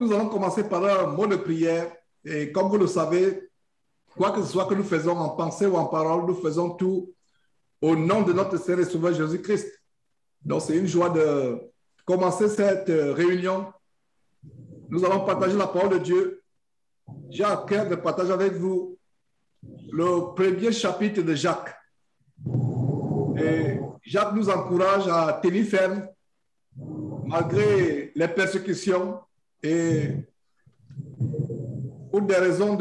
Nous allons commencer par un mot de prière. Et comme vous le savez, quoi que ce soit que nous faisons en pensée ou en parole, nous faisons tout au nom de notre Seigneur et Sauveur Jésus-Christ. Donc, c'est une joie de commencer cette réunion. Nous allons partager la parole de Dieu. J'ai à cœur de partager avec vous le premier chapitre de Jacques. Et Jacques nous encourage à tenir ferme malgré les persécutions et pour des raisons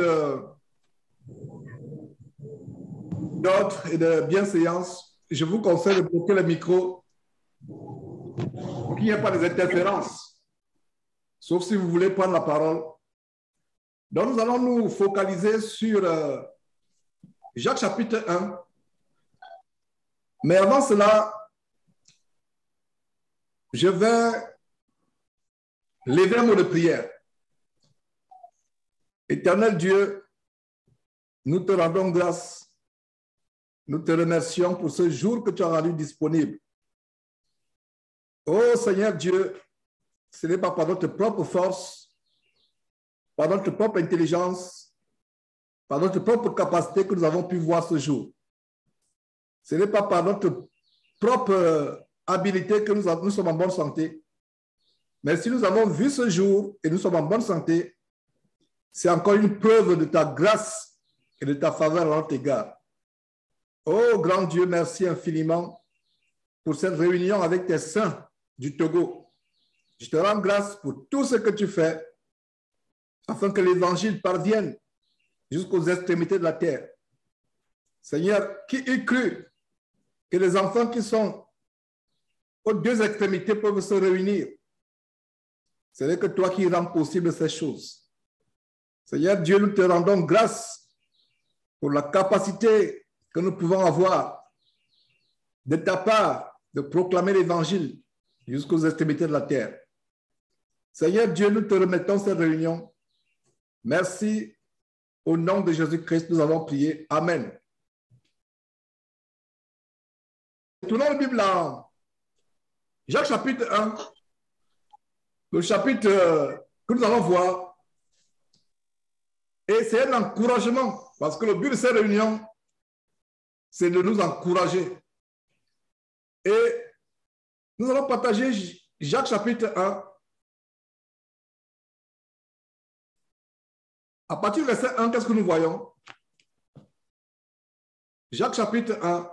d'ordre et de bienséance. Je vous conseille de bloquer le micro pour qu'il n'y ait pas des interférences, sauf si vous voulez prendre la parole. Donc, nous allons nous focaliser sur Jacques chapitre 1. Mais avant cela, je vais lever un mot de prière. Éternel Dieu, nous te rendons grâce. Nous te remercions pour ce jour que tu as rendu disponible. Oh Seigneur Dieu, ce n'est pas par notre propre force, par notre propre intelligence, par notre propre capacité que nous avons pu voir ce jour. Ce n'est pas par notre propre habilité que nous sommes en bonne santé. Mais si nous avons vu ce jour et nous sommes en bonne santé, c'est encore une preuve de ta grâce et de ta faveur à notre égard. Oh grand Dieu, merci infiniment pour cette réunion avec tes saints du Togo. Je te rends grâce pour tout ce que tu fais afin que l'évangile parvienne jusqu'aux extrémités de la terre. Seigneur, qui eût cru que les enfants qui sont aux deux extrémités peuvent se réunir? Ce n'est que toi qui rends possible ces choses. Seigneur Dieu, nous te rendons grâce pour la capacité que nous pouvons avoir de ta part de proclamer l'évangile jusqu'aux extrémités de la terre. Seigneur Dieu, nous te remettons cette réunion. Merci. Au nom de Jésus-Christ, nous avons prié. Amen. Tournons la Bible à Jacques chapitre 1, le chapitre que nous allons voir. Et c'est un encouragement, parce que le but de cette réunion, c'est de nous encourager. Et nous allons partager Jacques chapitre 1. À partir du verset 1, qu'est-ce que nous voyons? Jacques chapitre 1.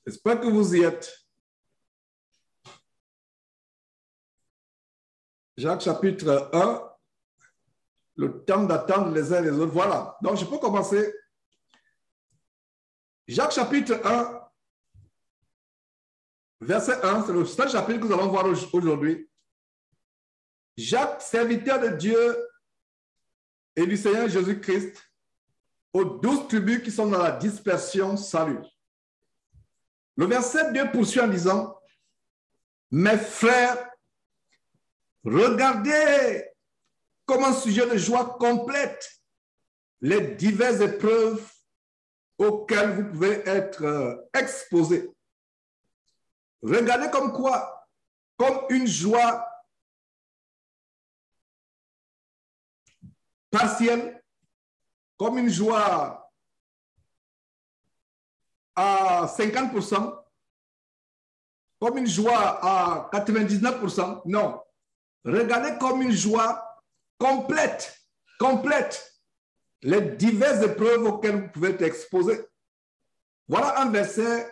J'espère que vous y êtes. Jacques chapitre 1. Le temps d'attendre les uns les autres. Voilà. Donc, je peux commencer. Jacques chapitre 1, verset 1, c'est le seul chapitre que nous allons voir aujourd'hui. Jacques, serviteur de Dieu et du Seigneur Jésus-Christ, aux 12 tribus qui sont dans la dispersion, salut. Le verset 2 poursuit en disant, mes frères, regardez comme un sujet de joie complète les diverses épreuves auxquelles vous pouvez être exposés. Regardez comme quoi? Comme une joie partielle, comme une joie à 50%, comme une joie à 99%. Non. Regardez comme une joie complète, les diverses épreuves auxquelles vous pouvez être exposés. Voilà un verset,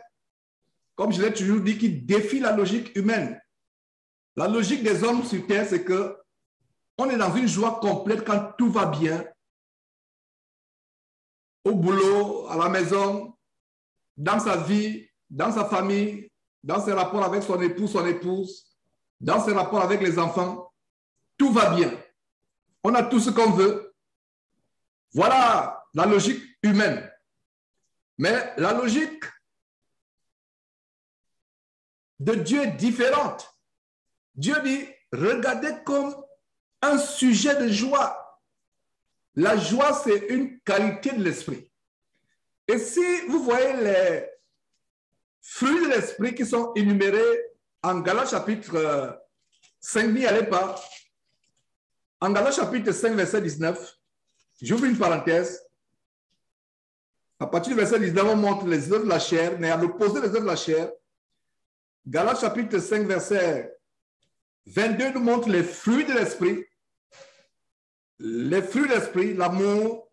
comme je l'ai toujours dit, qui défie la logique humaine. La logique des hommes sur terre, c'est que on est dans une joie complète quand tout va bien, au boulot, à la maison, dans sa vie, dans sa famille, dans ses rapports avec son époux, son épouse, dans ses rapports avec les enfants. Tout va bien. On a tout ce qu'on veut. Voilà la logique humaine. Mais la logique de Dieu est différente. Dieu dit, regardez comme un sujet de joie. La joie, c'est une qualité de l'esprit. Et si vous voyez les fruits de l'esprit qui sont énumérés en Galates chapitre 5, n'y allez pas. En Galates chapitre 5, verset 19, j'ouvre une parenthèse. À partir du verset 19, on montre les œuvres de la chair, mais à l'opposé des œuvres de la chair, Galates chapitre 5, verset 22 nous montre les fruits de l'esprit. Les fruits de l'esprit, l'amour,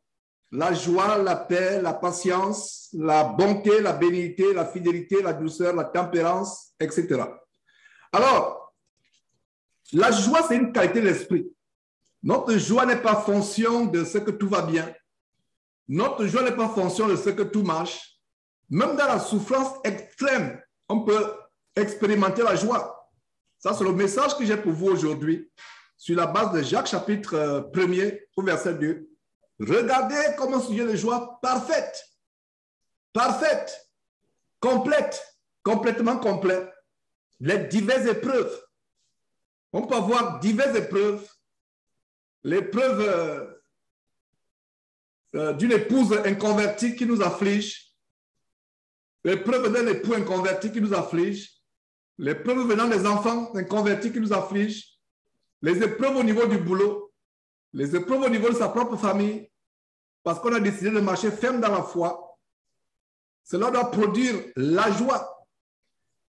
la joie, la paix, la patience, la bonté, la bénignité, la fidélité, la douceur, la tempérance, etc. Alors, la joie, c'est une qualité de l'esprit. Notre joie n'est pas fonction de ce que tout va bien. Notre joie n'est pas fonction de ce que tout marche. Même dans la souffrance extrême, on peut expérimenter la joie. Ça, c'est le message que j'ai pour vous aujourd'hui, sur la base de Jacques chapitre 1er au verset 2. Regardez comme un sujet de joie parfaite, parfaite, complète, complètement complète. Les diverses épreuves. On peut avoir diverses épreuves. L'épreuve d'une épouse inconvertie qui nous afflige, l'épreuve d'un époux inconverti qui nous afflige, l'épreuve venant des enfants inconvertis qui nous affligent, les épreuves au niveau du boulot, les épreuves au niveau de sa propre famille, parce qu'on a décidé de marcher ferme dans la foi. Cela doit produire la joie.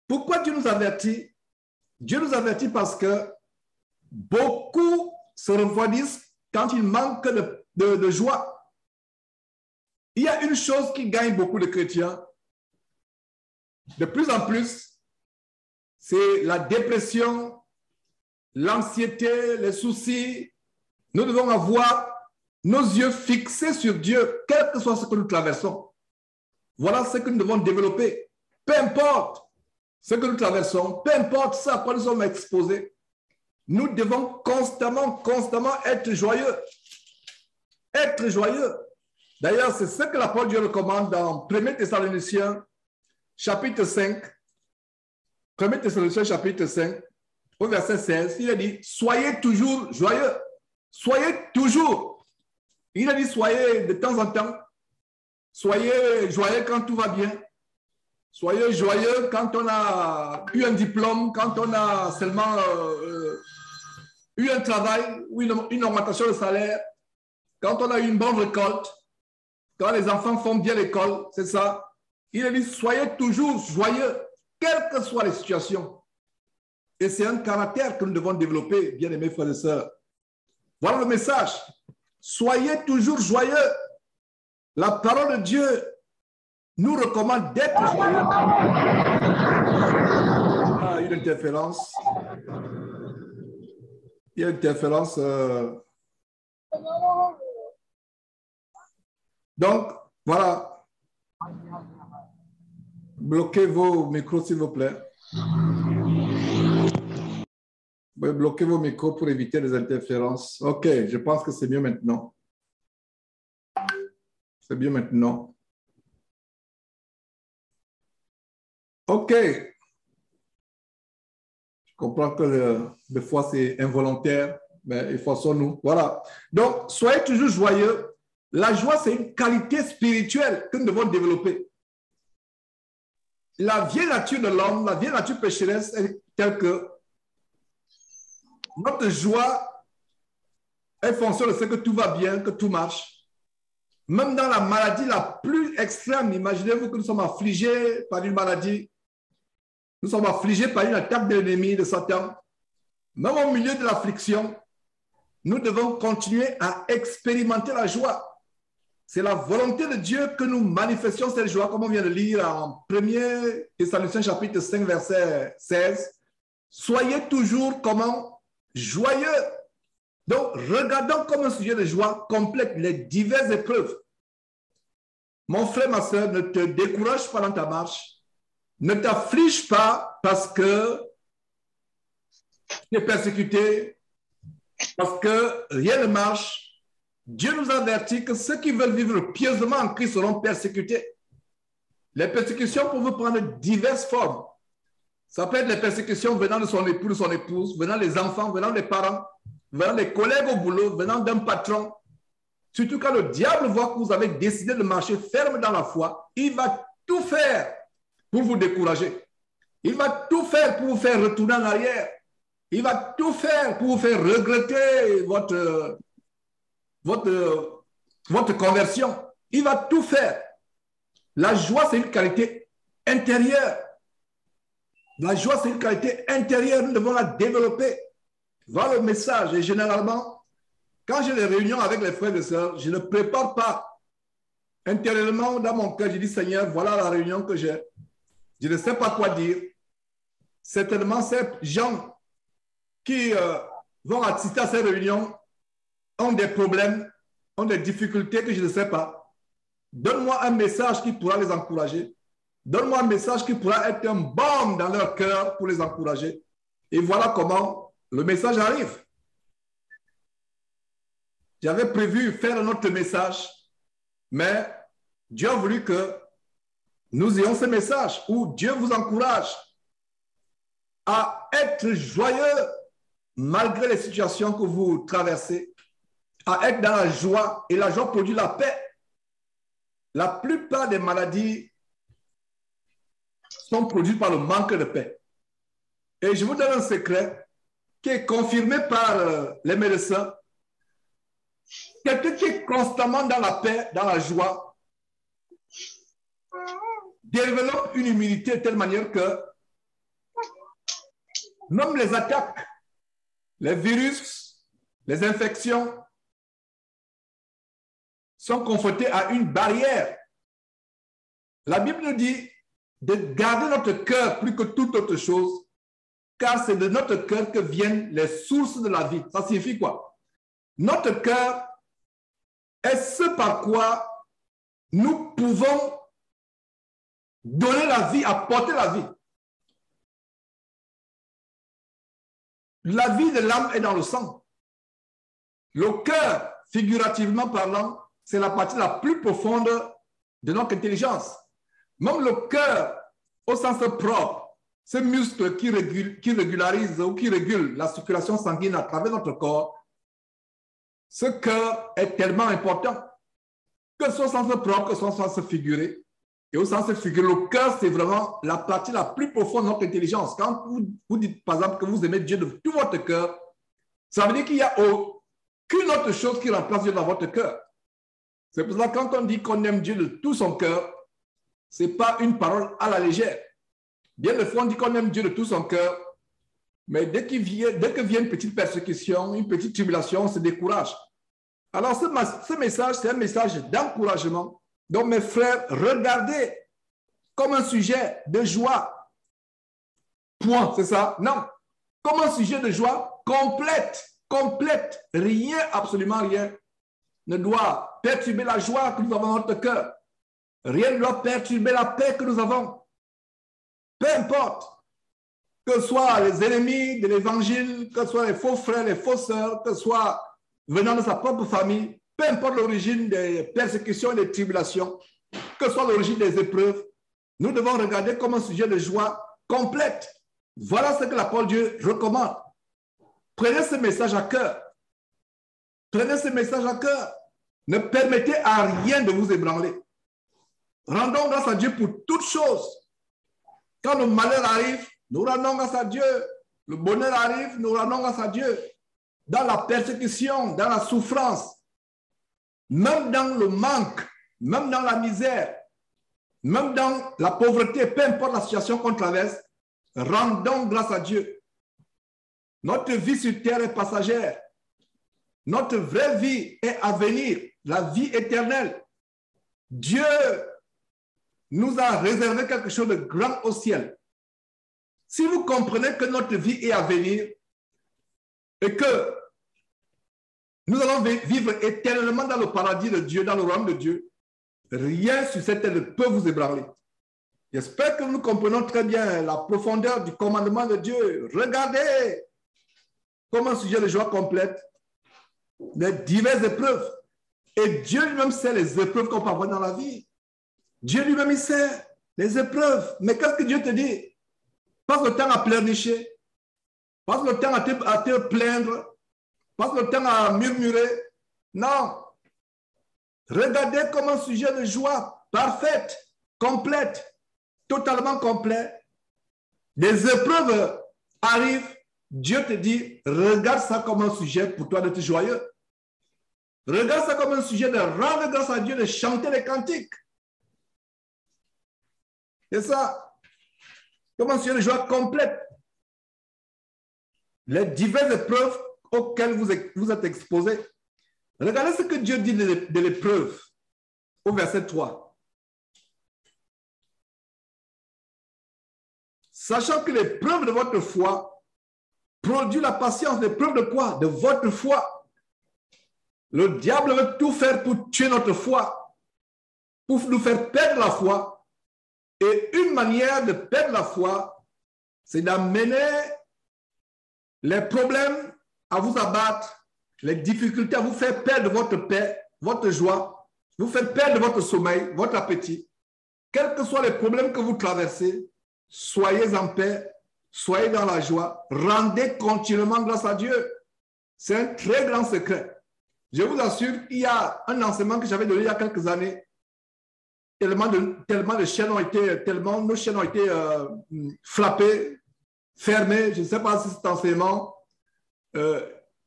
Pourquoi Dieu nous avertit? Dieu nous avertit parce que beaucoup se refroidissent quand il manque de joie. Il y a une chose qui gagne beaucoup de chrétiens, de plus en plus, c'est la dépression, l'anxiété, les soucis. Nous devons avoir nos yeux fixés sur Dieu, quel que soit ce que nous traversons. Voilà ce que nous devons développer. Peu importe ce que nous traversons, peu importe ce à quoi nous sommes exposés, nous devons constamment être joyeux. Être joyeux. D'ailleurs, c'est ce que l'apôtre Dieu recommande dans 1 Thessaloniciens chapitre 5. 1 Thessaloniciens chapitre 5, au verset 16, il a dit, soyez toujours joyeux. Soyez toujours. Il a dit, soyez de temps en temps. Soyez joyeux quand tout va bien. Soyez joyeux quand on a eu un diplôme, quand on a seulement eu un travail ou une augmentation de salaire, quand on a eu une bonne récolte, quand les enfants font bien l'école, c'est ça. Il a dit, soyez toujours joyeux, quelles que soient les situations. Et c'est un caractère que nous devons développer, bien-aimés frères et sœurs. Voilà le message. Soyez toujours joyeux. La parole de Dieu nous recommande d'être joyeux. Ah, une interférence. Il y a une interférence. Donc, voilà. Bloquez vos micros, s'il vous plaît. Bloquez vos micros pour éviter les interférences. OK, je pense que c'est mieux maintenant. C'est mieux maintenant. OK. Je comprends que des fois c'est involontaire, mais efforçons-nous. Voilà. Donc, soyez toujours joyeux. La joie, c'est une qualité spirituelle que nous devons développer. La vieille nature de l'homme, la vieille nature pécheresse est telle que notre joie est fonction de ce que tout va bien, que tout marche. Même dans la maladie la plus extrême, imaginez-vous que nous sommes affligés par une maladie. Nous sommes affligés par une attaque de l'ennemi, de Satan. Même au milieu de l'affliction, nous devons continuer à expérimenter la joie. C'est la volonté de Dieu que nous manifestions cette joie, comme on vient de lire en 1 Thessaloniciens chapitre 5, verset 16. Soyez toujours comment? Joyeux. Donc, regardons comme un sujet de joie complète les diverses épreuves. Mon frère, ma soeur, ne te décourage pas dans ta marche. Ne t'afflige pas parce que tu es persécuté, parce que rien ne marche. Dieu nous avertit que ceux qui veulent vivre pieusement en Christ seront persécutés. Les persécutions peuvent prendre diverses formes. Ça peut être les persécutions venant de son époux, de son épouse, venant des enfants, venant des parents, venant des collègues au boulot, venant d'un patron. Surtout quand le diable voit que vous avez décidé de marcher ferme dans la foi, il va tout faire pour vous décourager. Il va tout faire pour vous faire retourner en arrière. Il va tout faire pour vous faire regretter votre conversion. Il va tout faire. La joie, c'est une qualité intérieure. La joie, c'est une qualité intérieure. Nous devons la développer. Voilà le message. Et généralement, quand j'ai des réunions avec les frères et sœurs, je ne prépare pas. Intérieurement, dans mon cœur, je dis, Seigneur, voilà la réunion que j'ai. Je ne sais pas quoi dire. Certainement, ces gens qui vont assister à ces réunions ont des problèmes, ont des difficultés que je ne sais pas. Donne-moi un message qui pourra les encourager. Donne-moi un message qui pourra être un baume dans leur cœur pour les encourager. Et voilà comment le message arrive. J'avais prévu faire un autre message, mais Dieu a voulu que nous ayons ce message où Dieu vous encourage à être joyeux malgré les situations que vous traversez, à être dans la joie, et la joie produit la paix. La plupart des maladies sont produites par le manque de paix. Et je vous donne un secret qui est confirmé par les médecins. Quelqu'un qui est constamment dans la paix, dans la joie, développe une immunité de telle manière que même les attaques, les virus, les infections sont confrontés à une barrière. La Bible nous dit de garder notre cœur plus que toute autre chose, car c'est de notre cœur que viennent les sources de la vie. Ça signifie quoi? Notre cœur est ce par quoi nous pouvons donner la vie, apporter la vie. La vie de l'âme est dans le sang. Le cœur, figurativement parlant, c'est la partie la plus profonde de notre intelligence. Même le cœur, au sens propre, ce muscle qui régularise ou qui régule la circulation sanguine à travers notre corps, ce cœur est tellement important, que ce soit au sens propre, que ce soit au sens figuré. Et au sens figuré, le cœur, c'est vraiment la partie la plus profonde de notre intelligence. Quand vous dites, par exemple, que vous aimez Dieu de tout votre cœur, ça veut dire qu'il n'y a aucune autre chose qui remplace Dieu dans votre cœur. C'est pour ça que quand on dit qu'on aime Dieu de tout son cœur, ce n'est pas une parole à la légère. Bien des fois, on dit qu'on aime Dieu de tout son cœur, mais dès que vient une petite persécution, une petite tribulation, on se décourage. Alors, ce message, c'est un message d'encouragement. Donc, mes frères, regardez comme un sujet de joie. Point, c'est ça? Non. Comme un sujet de joie complète. Rien, absolument rien, ne doit perturber la joie que nous avons dans notre cœur. Rien ne doit perturber la paix que nous avons. Peu importe, que ce soit les ennemis de l'évangile, que ce soit les faux frères, les fausses sœurs, que ce soit venant de sa propre famille, peu importe l'origine des persécutions et des tribulations, que ce soit l'origine des épreuves, nous devons regarder comme un sujet de joie complète. Voilà ce que la parole de Dieu recommande. Prenez ce message à cœur. Prenez ce message à cœur. Ne permettez à rien de vous ébranler. Rendons grâce à Dieu pour toutes choses. Quand le malheur arrive, nous rendons grâce à Dieu. Le bonheur arrive, nous rendons grâce à Dieu. Dans la persécution, dans la souffrance, même dans le manque, même dans la misère, même dans la pauvreté, peu importe la situation qu'on traverse, rendons grâce à Dieu. Notre vie sur terre est passagère. Notre vraie vie est à venir, la vie éternelle. Dieu nous a réservé quelque chose de grand au ciel. Si vous comprenez que notre vie est à venir et que nous allons vivre éternellement dans le paradis de Dieu, dans le royaume de Dieu, rien sur cette terre ne peut vous ébranler. J'espère que nous comprenons très bien la profondeur du commandement de Dieu. Regardez comme un sujet de joie complète les diverses épreuves. Et Dieu lui-même sait les épreuves qu'on peut avoir dans la vie. Dieu lui-même, il sait les épreuves. Mais qu'est-ce que Dieu te dit? Passe le temps à pleurnicher. Passe le temps à te plaindre. Passe le temps à murmurer. Non. Regardez comme un sujet de joie parfaite, complète, totalement complet. Des épreuves arrivent Dieu te dit, regarde ça comme un sujet pour toi d'être joyeux. Regarde ça comme un sujet de rendre grâce à Dieu, de chanter les cantiques. C'est ça. Comme un sujet de joie complète. Les diverses épreuves auxquelles vous êtes exposés. Regardez ce que Dieu dit de l'épreuve au verset 3. Sachant que l'épreuve de votre foi produit la patience. L'épreuve de quoi? De votre foi. Le diable veut tout faire pour tuer notre foi, pour nous faire perdre la foi. Et une manière de perdre la foi, c'est d'amener les problèmes à vous abattre, les difficultés à vous faire perdre votre paix, votre joie, vous faire perdre votre sommeil, votre appétit. Quels que soient les problèmes que vous traversez, soyez en paix, soyez dans la joie, rendez continuellement grâce à Dieu. C'est un très grand secret. Je vous assure qu'il y a un enseignement que j'avais donné il y a quelques années. Tellement de chaînes ont été, nos chaînes ont été frappées, fermées. Je ne sais pas si cet enseignement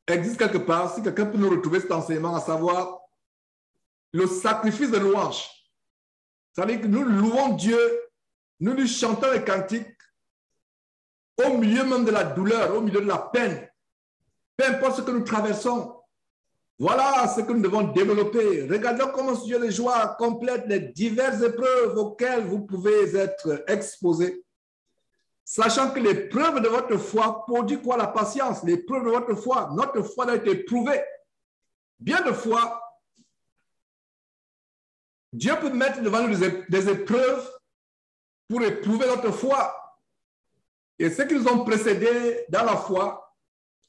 existe quelque part, si quelqu'un peut nous retrouver cet enseignement, à savoir le sacrifice de louange. C'est-à-dire que nous louons Dieu, nous lui chantons les cantiques au milieu même de la douleur, au milieu de la peine. Peu importe ce que nous traversons. Voilà ce que nous devons développer. Regardons comment ce sujet de joie complète les diverses épreuves auxquelles vous pouvez être exposés. Sachant que l'épreuve de votre foi produit quoi? La patience. L'épreuve de votre foi, notre foi doit être éprouvée. Bien de fois, Dieu peut mettre devant nous des épreuves pour éprouver notre foi. Et ceux qui nous ont précédés dans la foi,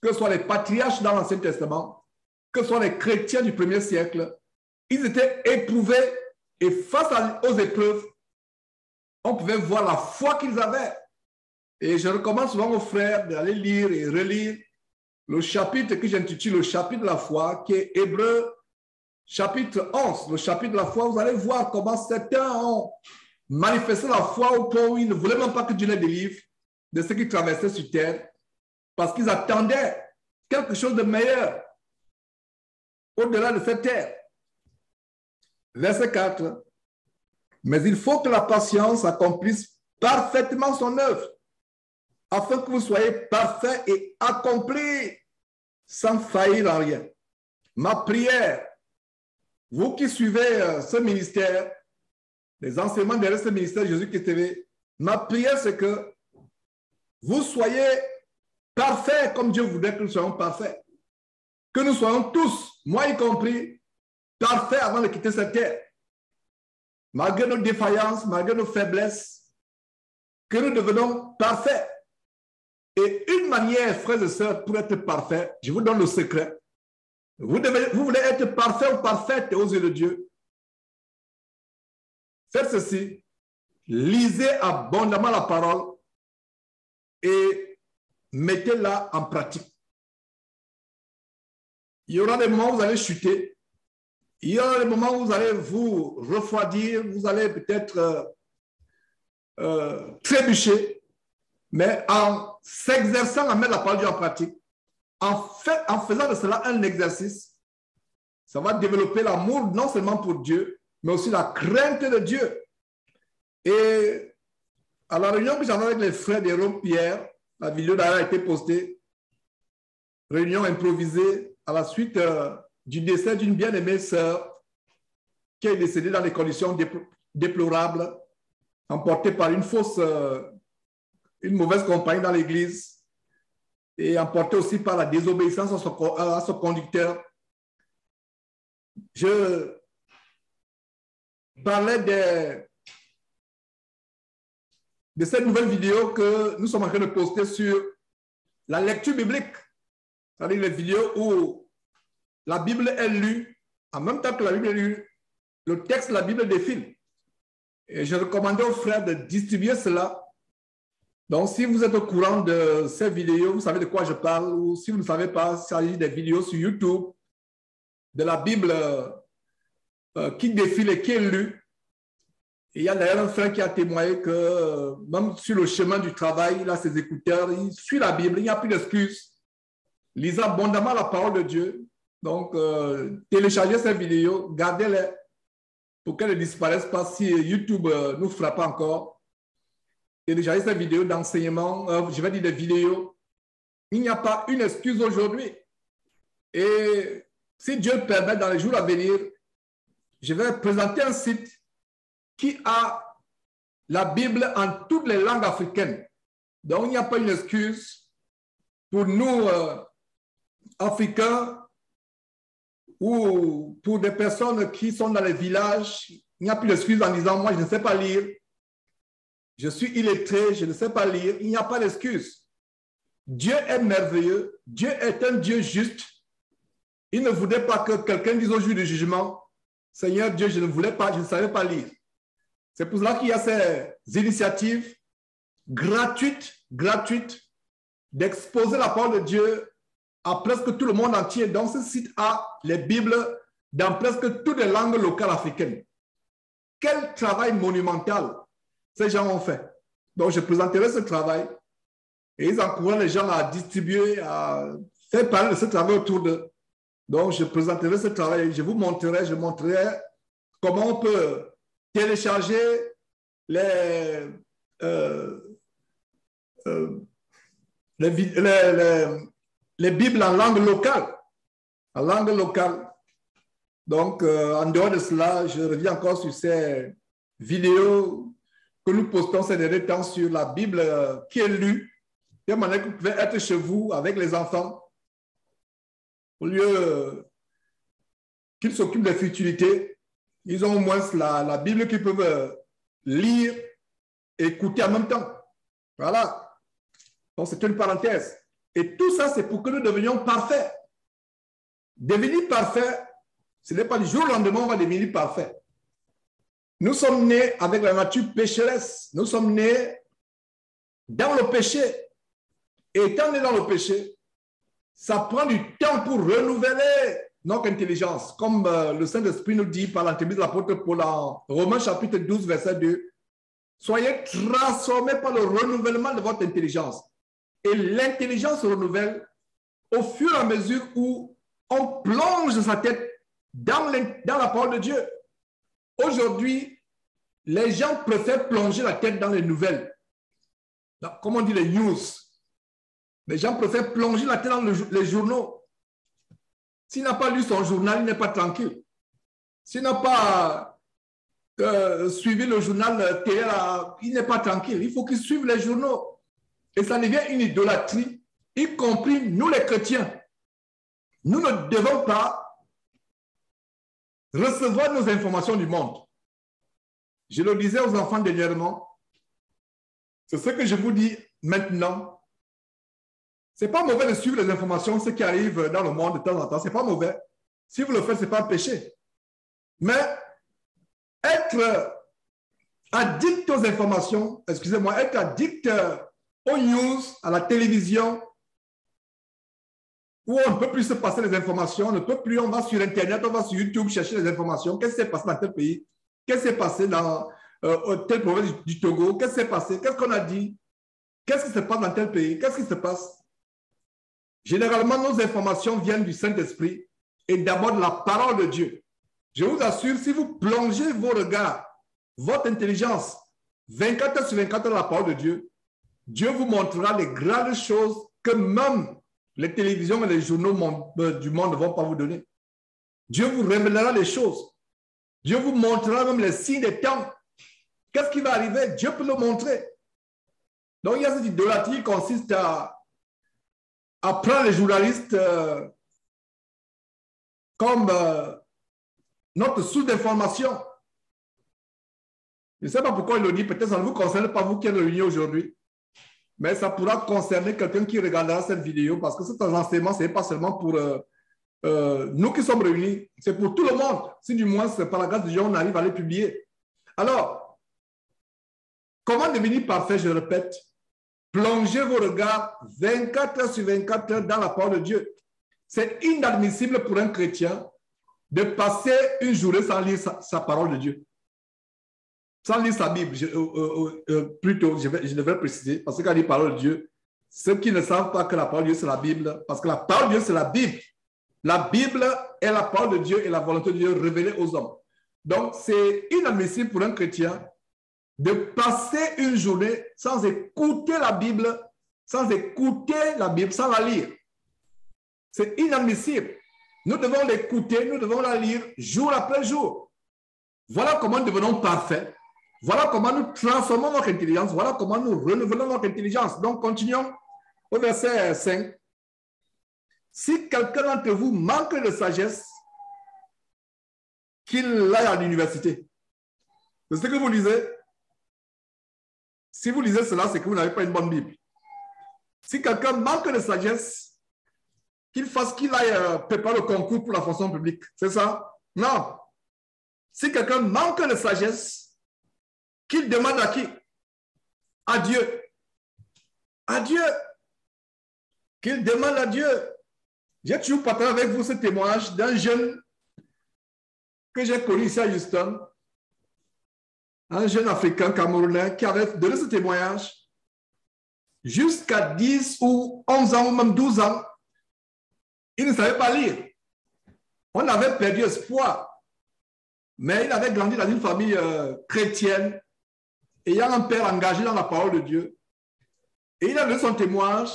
que ce soit les patriarches dans l'Ancien Testament, que ce soit les chrétiens du 1er siècle, ils étaient éprouvés et face aux épreuves, on pouvait voir la foi qu'ils avaient. Et je recommande souvent aux frères d'aller lire et relire le chapitre que j'intitule le chapitre de la foi, qui est Hébreux chapitre 11, le chapitre de la foi. Vous allez voir comment certains ont manifesté la foi au point où ils ne voulaient même pas que Dieu les délivre de ce qui traversait sur terre, parce qu'ils attendaient quelque chose de meilleur au-delà de cette terre. Verset 4. Mais il faut que la patience accomplisse parfaitement son œuvre, afin que vous soyez parfaits et accomplis sans faillir en rien. Ma prière, vous qui suivez ce ministère, les enseignements derrière ce ministère Jésus-Christ TV, ma prière, c'est que vous soyez parfaits comme Dieu voudrait que nous soyons parfaits. Que nous soyons tous, moi y compris, parfaits avant de quitter cette terre. Malgré nos défaillances, malgré nos faiblesses, que nous devenons parfaits. Et une manière, frères et sœurs, pour être parfaits, je vous donne le secret. Vous voulez être parfait ou parfaite aux yeux de Dieu. Faites ceci. Lisez abondamment la parole et mettez-la en pratique. Il y aura des moments où vous allez chuter. Il y aura des moments où vous allez vous refroidir. Vous allez peut-être trébucher. Mais en s'exerçant à mettre la parole de Dieu en pratique, en faisant de cela un exercice, ça va développer l'amour non seulement pour Dieu, mais aussi la crainte de Dieu. Et à la réunion que j'avais avec les frères de Rome-Pierre, la vidéo d'ailleurs a été postée, réunion improvisée à la suite du décès d'une bien-aimée sœur qui est décédée dans des conditions déplorables, emportée par une mauvaise compagnie dans l'église et emportée aussi par la désobéissance à son conducteur. Je parlais de cette nouvelle vidéo que nous sommes en train de poster sur la lecture biblique. C'est-à-dire les vidéos où la Bible est lue, en même temps que la Bible est lue, le texte de la Bible défile. Et je recommandais aux frères de distribuer cela. Donc, si vous êtes au courant de ces vidéos, vous savez de quoi je parle, ou si vous ne savez pas, il s'agit des vidéos sur YouTube, de la Bible qui défile et qui est lue. Et il y a d'ailleurs un frère qui a témoigné que même sur le chemin du travail, il a ses écouteurs, il suit la Bible, il n'y a plus d'excuses. Lisez abondamment la parole de Dieu. Donc, téléchargez ces vidéos, gardez-les pour qu'elles ne disparaissent pas si YouTube nous frappe encore. Téléchargez ces vidéos d'enseignement, je vais dire des vidéos. Il n'y a pas une excuse aujourd'hui. Et si Dieu permet, dans les jours à venir, je vais présenter un site qui a la Bible en toutes les langues africaines. Donc, il n'y a pas une excuse pour nous, Africains, ou pour des personnes qui sont dans les villages. Il n'y a plus d'excuse en disant, moi, je ne sais pas lire. Je suis illettré, je ne sais pas lire. Il n'y a pas d'excuse. Dieu est merveilleux. Dieu est un Dieu juste. Il ne voudrait pas que quelqu'un dise au jour du jugement, Seigneur Dieu, je ne voulais pas, je ne savais pas lire. C'est pour cela qu'il y a ces initiatives gratuites d'exposer la parole de Dieu à presque tout le monde entier. Donc, ce site a les Bibles dans presque toutes les langues locales africaines. Quel travail monumental ces gens ont fait. Donc, je présenterai ce travail et ils encouragent les gens à distribuer, à faire parler de ce travail autour d'eux. Donc, je présenterai ce travail, je montrerai comment on peut télécharger les Bibles en langue locale. En langue locale. Donc, en dehors de cela, je reviens encore sur ces vidéos que nous postons ces derniers temps sur la Bible qui est lue, de manière que vous pouvez être chez vous avec les enfants, au lieu qu'ils s'occupent des futilités, ils ont au moins la Bible qu'ils peuvent lire et écouter en même temps. Voilà. Donc, c'est une parenthèse. Et tout ça, c'est pour que nous devenions parfaits. Devenir parfait, ce n'est pas du jour au lendemain, on va devenir parfait. Nous sommes nés avec la nature pécheresse. Nous sommes nés dans le péché. Et étant nés dans le péché, ça prend du temps pour renouveler notre intelligence. Comme le Saint-Esprit nous dit par l'intermédiaire de l'apôtre Paul en Romains chapitre 12, verset 2. Soyez transformés par le renouvellement de votre intelligence. Et l'intelligence se renouvelle au fur et à mesure où on plonge sa tête dans la parole de Dieu. Aujourd'hui, les gens préfèrent plonger la tête dans les nouvelles. Comme on dit les news. Les gens préfèrent plonger la tête dans les journaux. S'il n'a pas lu son journal, il n'est pas tranquille. S'il n'a pas suivi le journal télé, il n'est pas tranquille. Il faut qu'il suive les journaux. Et ça devient une idolâtrie, y compris nous les chrétiens. Nous ne devons pas recevoir nos informations du monde. Je le disais aux enfants dernièrement, c'est ce que je vous dis maintenant. Ce n'est pas mauvais de suivre les informations, ce qui arrive dans le monde de temps en temps, ce n'est pas mauvais. Si vous le faites, ce n'est pas un péché. Mais être addict aux informations, excusez-moi, être addict aux news, à la télévision, où on ne peut plus se passer les informations, on ne peut plus, on va sur Internet, on va sur YouTube chercher les informations. Qu'est-ce qui s'est passé dans tel pays? Qu'est-ce qui s'est passé dans telle province du Togo? Qu'est-ce qui s'est passé? Qu'est-ce qu'on a dit? Qu'est-ce qui se passe dans tel pays? Qu'est-ce qui se passe? Généralement, nos informations viennent du Saint-Esprit et d'abord de la parole de Dieu. Je vous assure, si vous plongez vos regards, votre intelligence, 24 heures sur 24 heures dans la parole de Dieu, Dieu vous montrera les grandes choses que même les télévisions et les journaux du monde ne vont pas vous donner. Dieu vous révélera les choses. Dieu vous montrera même les signes des temps. Qu'est-ce qui va arriver? Dieu peut le montrer. Donc, il y a cette idolâtrie qui consiste à prendre les journalistes comme notre source d'information. Je ne sais pas pourquoi il le dit. Peut-être ça ne vous concerne pas, vous qui êtes réunis aujourd'hui. Mais ça pourra concerner quelqu'un qui regardera cette vidéo parce que cet enseignement, ce n'est pas seulement pour nous qui sommes réunis, c'est pour tout le monde. Si du moins, c'est par la grâce de Dieu, on arrive à les publier. Alors, comment devenir parfait, je répète? Plongez vos regards 24 heures sur 24 heures dans la parole de Dieu. C'est inadmissible pour un chrétien de passer une journée sans lire sa parole de Dieu. sans lire sa Bible, plutôt, je devrais préciser, parce que quand il dit parole de Dieu, ceux qui ne savent pas que la parole de Dieu, c'est la Bible, parce que la parole de Dieu, c'est la Bible. La Bible est la parole de Dieu et la volonté de Dieu révélée aux hommes. Donc, c'est inadmissible pour un chrétien de passer une journée sans écouter la Bible, sans la lire. C'est inadmissible. Nous devons l'écouter, nous devons la lire jour après jour. Voilà comment nous devenons parfaits. Voilà comment nous transformons notre intelligence. Voilà comment nous renouvelons notre intelligence. Donc, continuons au verset 5. Si quelqu'un d'entre vous manque de sagesse, qu'il aille à l'université. C'est ce que vous lisez. Si vous lisez cela, c'est que vous n'avez pas une bonne Bible. Si quelqu'un manque de sagesse, qu'il aille préparer le concours pour la fonction publique. C'est ça? Non. Si quelqu'un manque de sagesse, qu'il demande à qui? À Dieu. À Dieu. Qu'il demande à Dieu. J'ai toujours partagé avec vous ce témoignage d'un jeune que j'ai connu ici à Houston, un jeune Africain camerounais qui avait donné ce témoignage jusqu'à 10 ou 11 ans ou même 12 ans. Il ne savait pas lire. On avait perdu espoir. Mais il avait grandi dans une famille chrétienne, ayant un père engagé dans la parole de Dieu. Et il a donné son témoignage.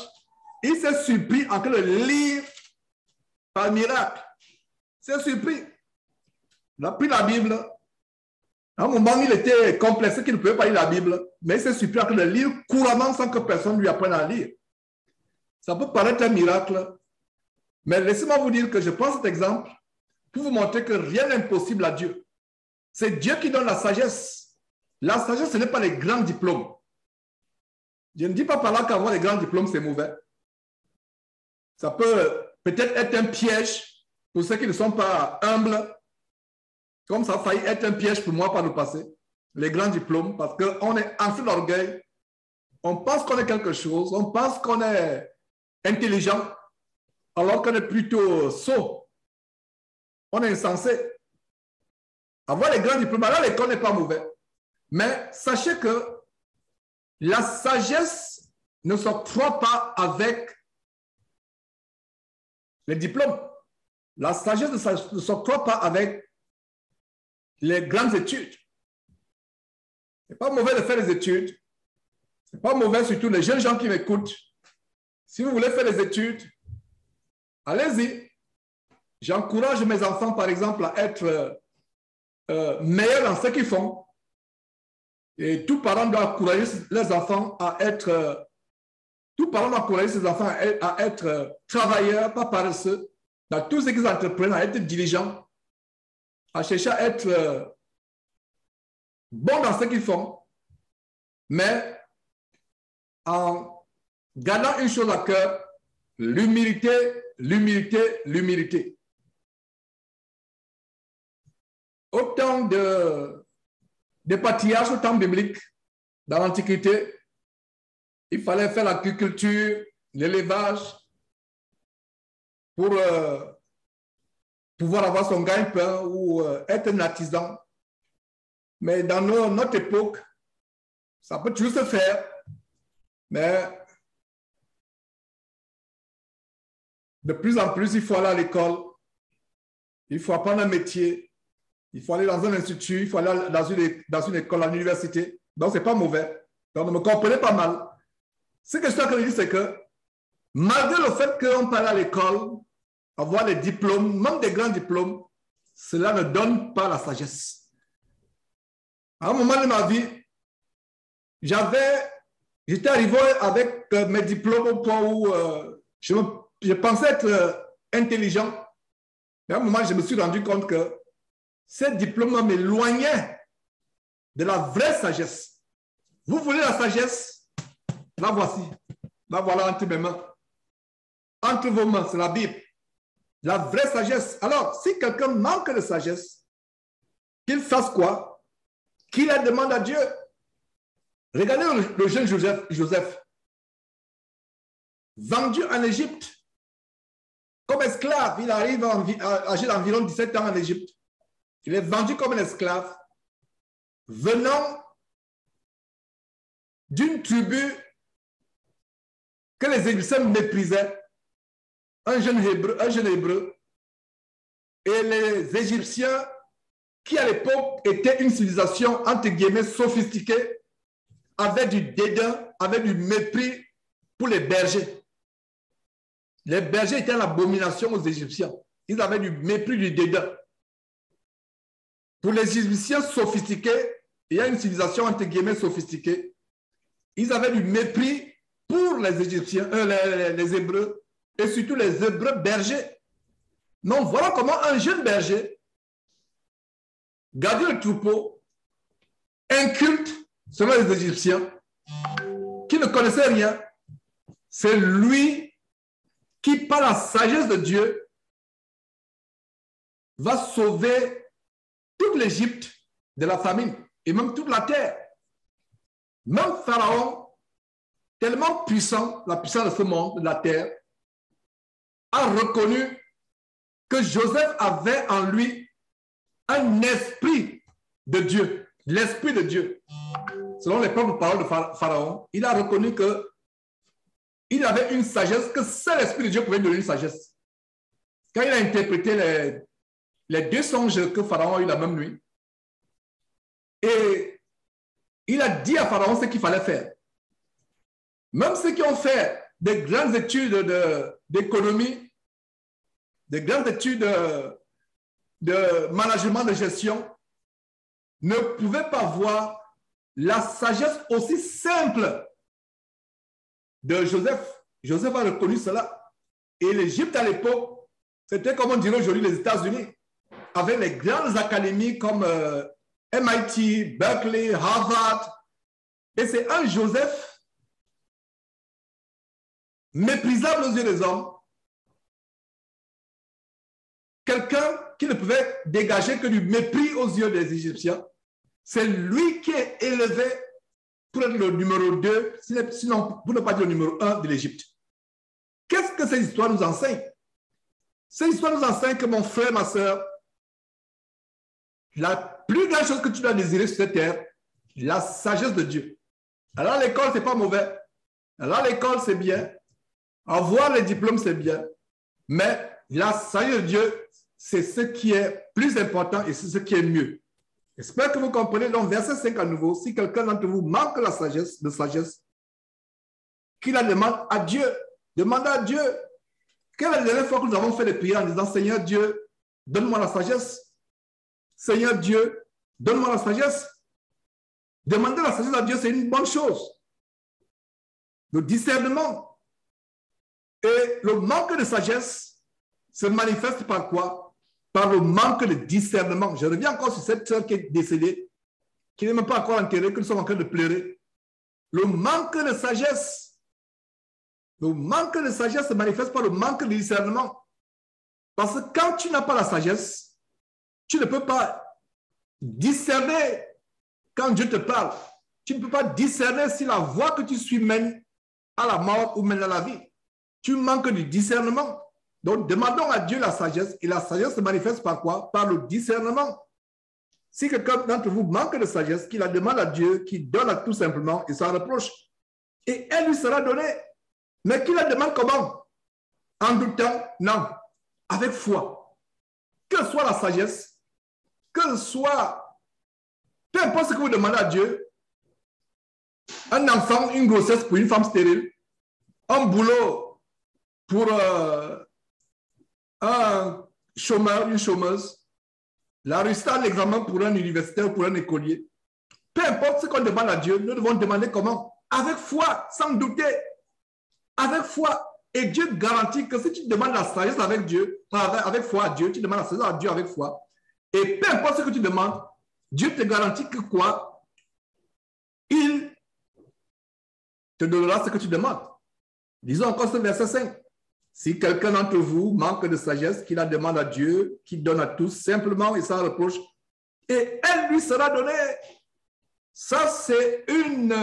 Il s'est surpris en train de lire par miracle. Il s'est surpris. Il a pris la Bible. À un moment, il était complexé qu'il ne pouvait pas lire la Bible, mais il s'est surpris en train de lire couramment sans que personne lui apprenne à lire. Ça peut paraître un miracle, mais laissez-moi vous dire que je prends cet exemple pour vous montrer que rien n'est impossible à Dieu. C'est Dieu qui donne la sagesse. La sagesse, ce n'est pas les grands diplômes. Je ne dis pas par là qu'avoir les grands diplômes, c'est mauvais. Ça peut peut-être être un piège pour ceux qui ne sont pas humbles, comme ça a failli être un piège pour moi par le passé, les grands diplômes, parce qu'on est enflé d'orgueil, on pense qu'on est quelque chose, on pense qu'on est intelligent, alors qu'on est plutôt sot. On est insensé. Avoir les grands diplômes, alors l'école n'est pas mauvais. Mais sachez que la sagesse ne s'octroie pas avec les diplômes. La sagesse ne s'octroie pas avec les grandes études. Ce n'est pas mauvais de faire les études. Ce n'est pas mauvais, surtout les jeunes gens qui m'écoutent. Si vous voulez faire les études, allez-y. J'encourage mes enfants, par exemple, à être meilleurs dans ce qu'ils font. Et tout parent doit encourager les enfants à être... tout parent doit encourager ses enfants à être travailleurs, pas paresseux, dans tout ce qu'ils entreprennent, à être diligents, à chercher à être bons dans ce qu'ils font, mais en gardant une chose à cœur, l'humilité, l'humilité, l'humilité. Autant de patriarches au temps biblique, dans l'Antiquité, il fallait faire l'agriculture, l'élevage, pour pouvoir avoir son gagne-pain ou être un artisan. Mais dans notre époque, ça peut toujours se faire, mais de plus en plus, il faut aller à l'école, il faut apprendre un métier, il faut aller dans un institut, il faut aller dans une école, à l'université. Donc, ce n'est pas mauvais. Donc, ne me comprenez pas mal. Ce que je suis en train de dire, c'est que malgré le fait qu'on parle à l'école, avoir les diplômes, même des grands diplômes, cela ne donne pas la sagesse. À un moment de ma vie, j'étais arrivé avec mes diplômes au point où je pensais être intelligent. Mais à un moment, je me suis rendu compte que ces diplômes m'éloignaient de la vraie sagesse. Vous voulez la sagesse? La voici. La voilà entre mes mains. Entre vos mains, c'est la Bible. La vraie sagesse. Alors, si quelqu'un manque de sagesse, qu'il fasse quoi? Qu'il la demande à Dieu. Regardez le jeune Joseph, vendu en Égypte, comme esclave. Il arrive à âgé d'environ 17 ans en Égypte. Il est vendu comme un esclave. venant d'une tribu que les Égyptiens méprisaient, un jeune hébreu, et les Égyptiens, qui à l'époque étaient une civilisation entre guillemets sophistiquée, avaient du dédain, avaient du mépris pour les bergers. Les bergers étaient l'abomination aux Égyptiens. Ils avaient du mépris, du dédain. Pour les Égyptiens sophistiqués, il y a une civilisation entre guillemets sophistiquée, ils avaient du mépris pour les Égyptiens, les Hébreux, et surtout les Hébreux bergers. Donc voilà comment un jeune berger gardait le troupeau, inculte selon les Égyptiens, qui ne connaissait rien. C'est lui qui, par la sagesse de Dieu, va sauver toute l'Égypte de la famine et même toute la terre. Même Pharaon, tellement puissant, la puissance de ce monde, de la terre, a reconnu que Joseph avait en lui un esprit de Dieu, l'esprit de Dieu. Selon les propres paroles de Pharaon, il a reconnu qu'il avait une sagesse, que seul l'esprit de Dieu pouvait donner une sagesse. Quand il a interprété les deux songes que Pharaon a eu la même nuit, et il a dit à Pharaon ce qu'il fallait faire. Même ceux qui ont fait des grandes études d'économie, des grandes études de management de gestion, ne pouvaient pas voir la sagesse aussi simple de Joseph. Joseph a reconnu cela. Et l'Égypte à l'époque, c'était comme on dirait aujourd'hui les États-Unis, avec les grandes académies comme MIT, Berkeley, Harvard. Et c'est un Joseph méprisable aux yeux des hommes, quelqu'un qui ne pouvait dégager que du mépris aux yeux des Égyptiens. C'est lui qui est élevé pour être le numéro 2, sinon pour ne pas dire le numéro 1 de l'Égypte. Qu'est-ce que cette histoire nous enseigne? Cette histoire nous enseigne que mon frère, ma soeur, la plus grande chose que tu dois désirer sur cette terre, la sagesse de Dieu. Alors l'école, ce n'est pas mauvais. Alors l'école, c'est bien. Avoir les diplômes, c'est bien. Mais la sagesse de Dieu, c'est ce qui est plus important et c'est ce qui est mieux. J'espère que vous comprenez. Donc, verset 5 à nouveau. Si quelqu'un d'entre vous manque la sagesse, qu'il la demande à Dieu. Demandez à Dieu. Quelle est la dernière fois que nous avons fait des prières en disant, Seigneur Dieu, donne-moi la sagesse. Seigneur Dieu, donne-moi la sagesse. Demander la sagesse à Dieu, c'est une bonne chose. Le discernement. Et le manque de sagesse se manifeste par quoi? Par le manque de discernement. Je reviens encore sur cette sœur qui est décédée, qui n'est même pas encore enterrée, que nous sommes en train de pleurer. Le manque de sagesse. Le manque de sagesse se manifeste par le manque de discernement. Parce que quand tu n'as pas la sagesse, tu ne peux pas discerner quand Dieu te parle. Tu ne peux pas discerner si la voie que tu suis mène à la mort ou mène à la vie. Tu manques du discernement. Donc, demandons à Dieu la sagesse. Et la sagesse se manifeste par quoi? Par le discernement. Si quelqu'un d'entre vous manque de sagesse, qu'il la demande à Dieu, qu'il donne tout simplement et sans reproche. Et elle lui sera donnée. Mais qu'il la demande comment? En doutant? Non. Avec foi. Que soit la sagesse, que soit, peu importe ce que vous demandez à Dieu, un enfant, une grossesse pour une femme stérile, un boulot pour un chômeur, une chômeuse, la réussite à l'examen pour un universitaire ou pour un écolier. Peu importe ce qu'on demande à Dieu, nous devons demander comment? Avec foi, sans douter. Avec foi. Et Dieu garantit que si tu demandes la sagesse avec Dieu, avec foi à Dieu, tu demandes la sagesse à Dieu avec foi. Et peu importe ce que tu demandes, Dieu te garantit que quoi? Il te donnera ce que tu demandes. Disons encore ce verset 5. Si quelqu'un d'entre vous manque de sagesse, qu'il la demande à Dieu, qu'il donne à tous simplement et sans reproche, et elle lui sera donnée. Ça, c'est une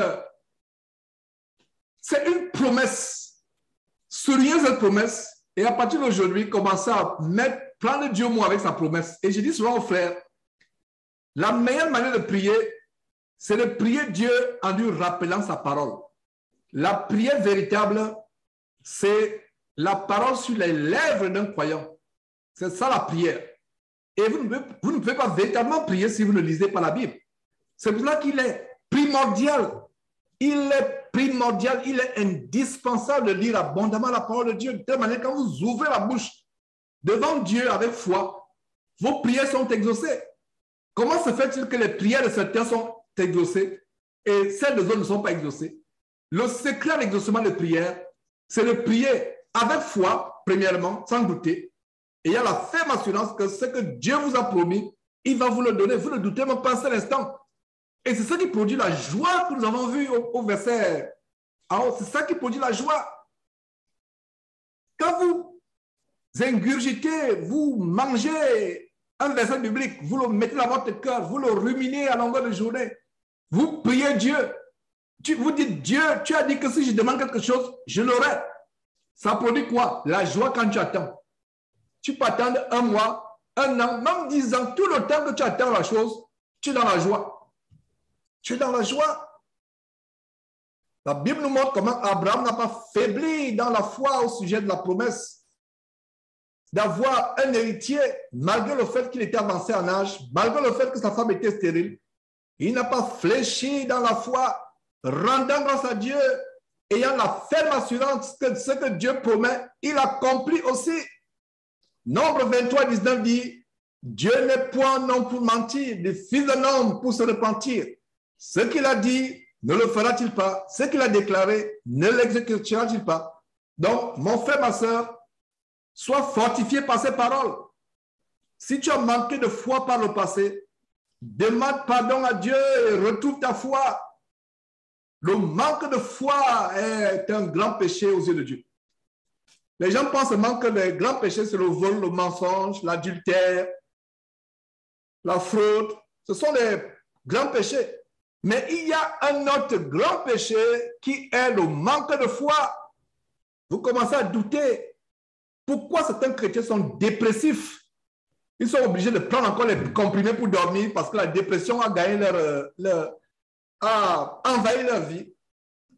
promesse. Soulignez cette promesse et à partir d'aujourd'hui, commencez à prendre Dieu au mot avec sa promesse. Et je dis souvent aux frères, la meilleure manière de prier, c'est de prier Dieu en lui rappelant sa parole. La prière véritable, c'est la parole sur les lèvres d'un croyant. C'est ça la prière. Et vous ne pouvez pas véritablement prier si vous ne lisez pas la Bible. C'est pour cela qu'il est primordial. Il est primordial, il est indispensable de lire abondamment la parole de Dieu. De telle manière, quand vous ouvrez la bouche devant Dieu avec foi, vos prières sont exaucées. Comment se fait-il que les prières de certains sont exaucées et celles des autres ne sont pas exaucées? Le secret de l'exaucement des prières, c'est de prier avec foi, premièrement, sans douter. Et il y a la ferme assurance que ce que Dieu vous a promis, il va vous le donner. Vous ne doutez même pas un seul instant. Et c'est ça qui produit la joie que nous avons vu au verset en haut. C'est ça qui produit la joie. Quand vous ingurgitez, vous mangez un verset biblique, vous le mettez dans votre cœur, vous le ruminez à longueur de journée, vous priez Dieu. Vous dites, Dieu, tu as dit que si je demande quelque chose, je l'aurai. Ça produit quoi? La joie quand tu attends. Tu peux attendre un mois, un an, même 10 ans, tout le temps que tu attends la chose, tu es dans la joie. Tu es dans la joie. La Bible nous montre comment Abraham n'a pas faibli dans la foi au sujet de la promesse d'avoir un héritier, malgré le fait qu'il était avancé en âge, malgré le fait que sa femme était stérile. Il n'a pas fléchi dans la foi, rendant grâce à Dieu, ayant la ferme assurance que ce que Dieu promet, il accomplit aussi. Nombre 23, 19 dit, Dieu n'est point un homme pour mentir, le fils d'un homme pour se repentir. Ce qu'il a dit, ne le fera-t-il pas? Ce qu'il a déclaré, ne l'exécutera-t-il pas? Donc, mon frère, ma soeur, sois fortifié par ces paroles. Si tu as manqué de foi par le passé, demande pardon à Dieu et retrouve ta foi. Le manque de foi est un grand péché aux yeux de Dieu. Les gens pensent seulement que les grands péchés, c'est le vol, le mensonge, l'adultère, la fraude. Ce sont les grands péchés. Mais il y a un autre grand péché qui est le manque de foi. Vous commencez à douter. Pourquoi certains chrétiens sont dépressifs? Ils sont obligés de prendre encore les comprimés pour dormir parce que la dépression a gagné a envahi leur vie.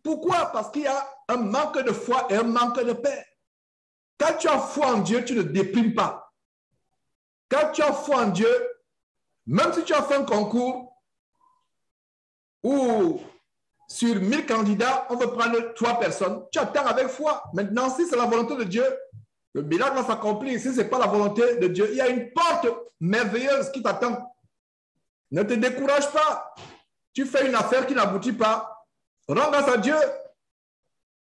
Pourquoi? Parce qu'il y a un manque de foi et un manque de paix. Quand tu as foi en Dieu, tu ne déprimes pas. Quand tu as foi en Dieu, même si tu as fait un concours où sur 1000 candidats, on veut prendre 3 personnes, tu attends avec foi. Maintenant, si c'est la volonté de Dieu, le miracle va s'accomplir. Si ce n'est pas la volonté de Dieu, il y a une porte merveilleuse qui t'attend. Ne te décourage pas. Tu fais une affaire qui n'aboutit pas. Rends grâce à Dieu.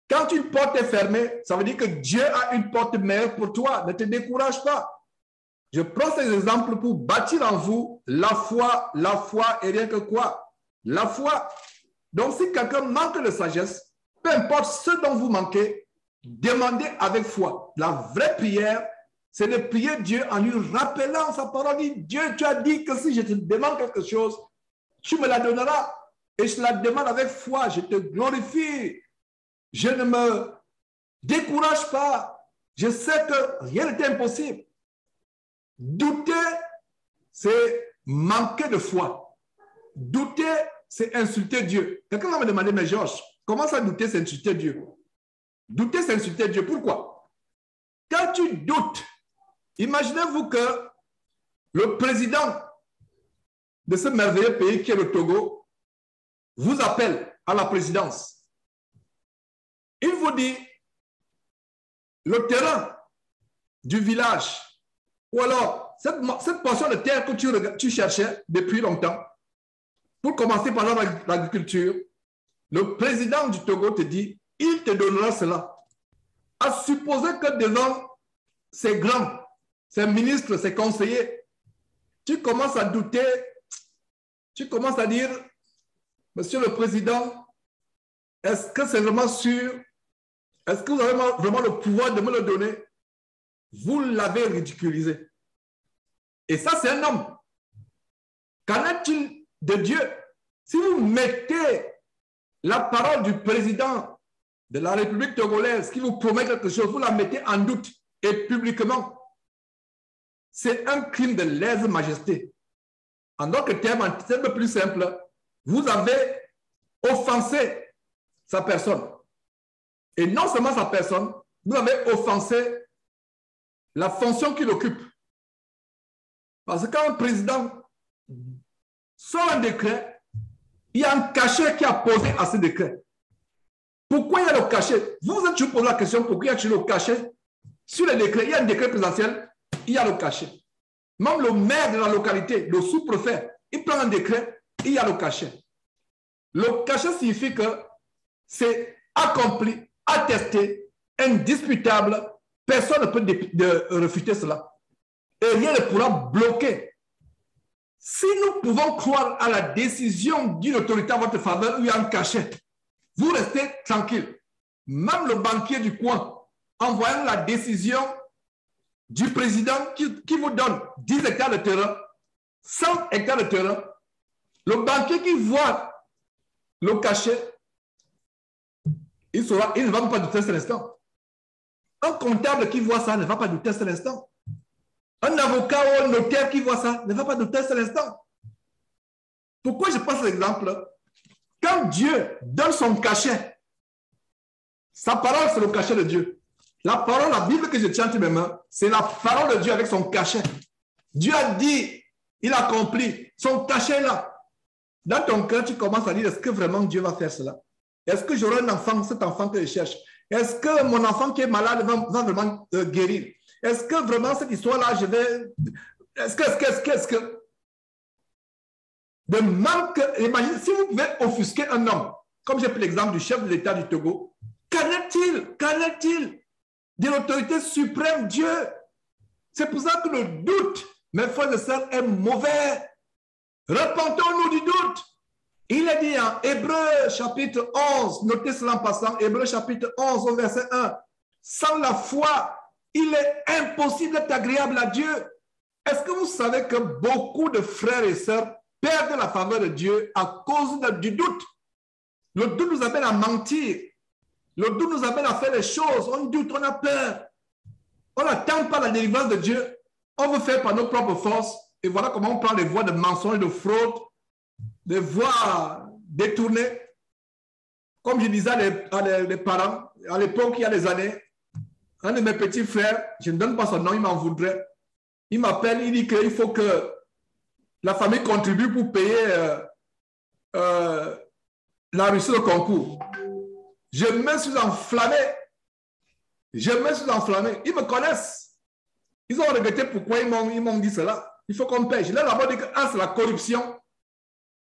Quand une porte est fermée, ça veut dire que Dieu a une porte meilleure pour toi. Ne te décourage pas. Je prends ces exemples pour bâtir en vous la foi et rien que quoi? La foi. Donc, si quelqu'un manque de sagesse, peu importe ce dont vous manquez, demandez avec foi. La vraie prière, c'est de prier Dieu en lui rappelant sa parole. Dieu, tu as dit que si je te demande quelque chose, tu me la donneras. Et je la demande avec foi. Je te glorifie. Je ne me décourage pas. Je sais que rien n'est impossible. Douter, c'est manquer de foi. Douter, c'est insulter Dieu. Quelqu'un va me demander, mais Georges, comment ça douter, c'est insulter Dieu? Douter, c'est insulter Dieu. Pourquoi? Quand tu doutes, imaginez-vous que le président de ce merveilleux pays qui est le Togo vous appelle à la présidence. Il vous dit, le terrain du village, ou alors cette portion de terre que tu cherchais depuis longtemps, pour commencer par l'agriculture, le président du Togo te dit, il te donnera cela. À supposer que devant ses grands, ses ministres, ses conseillers, tu commences à douter, tu commences à dire, Monsieur le Président, est-ce que c'est vraiment sûr? Est-ce que vous avez vraiment le pouvoir de me le donner? Vous l'avez ridiculisé. Et ça, c'est un homme. Qu'en est-il de Dieu? Si vous mettez la parole du président de la République togolaise qui vous promet quelque chose, vous la mettez en doute et publiquement, c'est un crime de lèse-majesté. En d'autres termes, un terme plus simple, vous avez offensé sa personne. Et non seulement sa personne, vous avez offensé la fonction qu'il occupe. Parce que quand un président sort un décret, il y a un cachet qui est posé à ce décret. Pourquoi il y a le cachet? Vous vous êtes toujours posé la question pourquoi il y a toujours le cachet sur le décret. Il y a un décret présidentiel, il y a le cachet. Même le maire de la localité, le sous-préfet, il prend un décret, il y a le cachet. Le cachet signifie que c'est accompli, attesté, indisputable. Personne ne peut refuter cela. Et rien ne pourra bloquer. Si nous pouvons croire à la décision d'une autorité en votre faveur où il y a un cachet, vous restez tranquille. Même le banquier du coin, en voyant la décision du président qui vous donne 10 hectares de terrain, 100 hectares de terrain, le banquier qui voit le cachet, il ne va pas douter un seul instant. Un comptable qui voit ça ne va pas douter un seul instant. Un avocat ou un notaire qui voit ça ne va pas douter un seul instant. Pourquoi je prends cet exemple? Quand Dieu donne son cachet, sa parole, c'est le cachet de Dieu. La parole, la Bible que je tiens entre mes mains, c'est la parole de Dieu avec son cachet. Dieu a dit, il a accompli, son cachet est là. Dans ton cœur, tu commences à dire, est-ce que vraiment Dieu va faire cela? Est-ce que j'aurai un enfant, cet enfant que je cherche? Est-ce que mon enfant qui est malade va vraiment guérir? Est-ce que vraiment cette histoire-là, je vais... Est-ce que... De même que... Imaginez, si vous pouvez offusquer un homme, comme j'ai pris l'exemple du chef de l'État du Togo, qu'en est-il de l'autorité suprême Dieu? C'est pour ça que le doute, mes frères et sœurs, est mauvais. Repentons-nous du doute. Il est dit en Hébreux chapitre 11, notez cela en passant, Hébreux chapitre 11 au verset 1, sans la foi, il est impossible d'être agréable à Dieu. Est-ce que vous savez que beaucoup de frères et sœurs perdent la faveur de Dieu à cause du doute? Le doute nous amène à mentir. Le doute nous amène à faire les choses. On doute, on a peur. On n'attend pas la délivrance de Dieu. On veut faire par nos propres forces. Et voilà comment on prend les voies de mensonge, de fraude, des voies détournées. Comme je disais à les parents, à l'époque, il y a des années, un de mes petits frères, je ne donne pas son nom, il m'en voudrait. Il m'appelle, il dit qu'il faut que la famille contribue pour payer la réussite au concours. Je me suis enflammé. Ils me connaissent. Ils ont regretté pourquoi ils m'ont dit cela. Il faut qu'on paye. Je leur ai d'abord dit que c'est la corruption.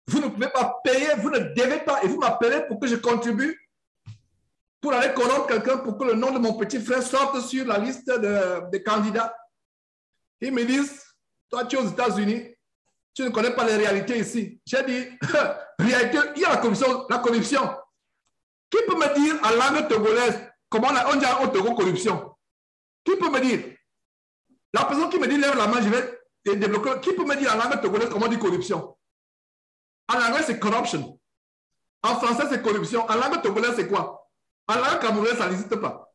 Vous ne pouvez pas payer, vous ne devez pas. Et vous m'appelez pour que je contribue, pour aller corrompre quelqu'un, pour que le nom de mon petit frère sorte sur la liste des candidats. Ils me disent, toi tu es aux États-Unis, tu ne connais pas les réalités ici. J'ai dit, réalité, il y a la corruption. Qui peut me dire en langue togolaise comment on dit en Togo corruption? Qui peut me dire? La personne qui me dit lève la main, je vais débloquer. Qui peut me dire en langue togolaise comment on dit corruption? En anglais, c'est corruption. En français, c'est corruption. En langue togolaise, c'est quoi? En langue camerounaise, ça n'existe pas.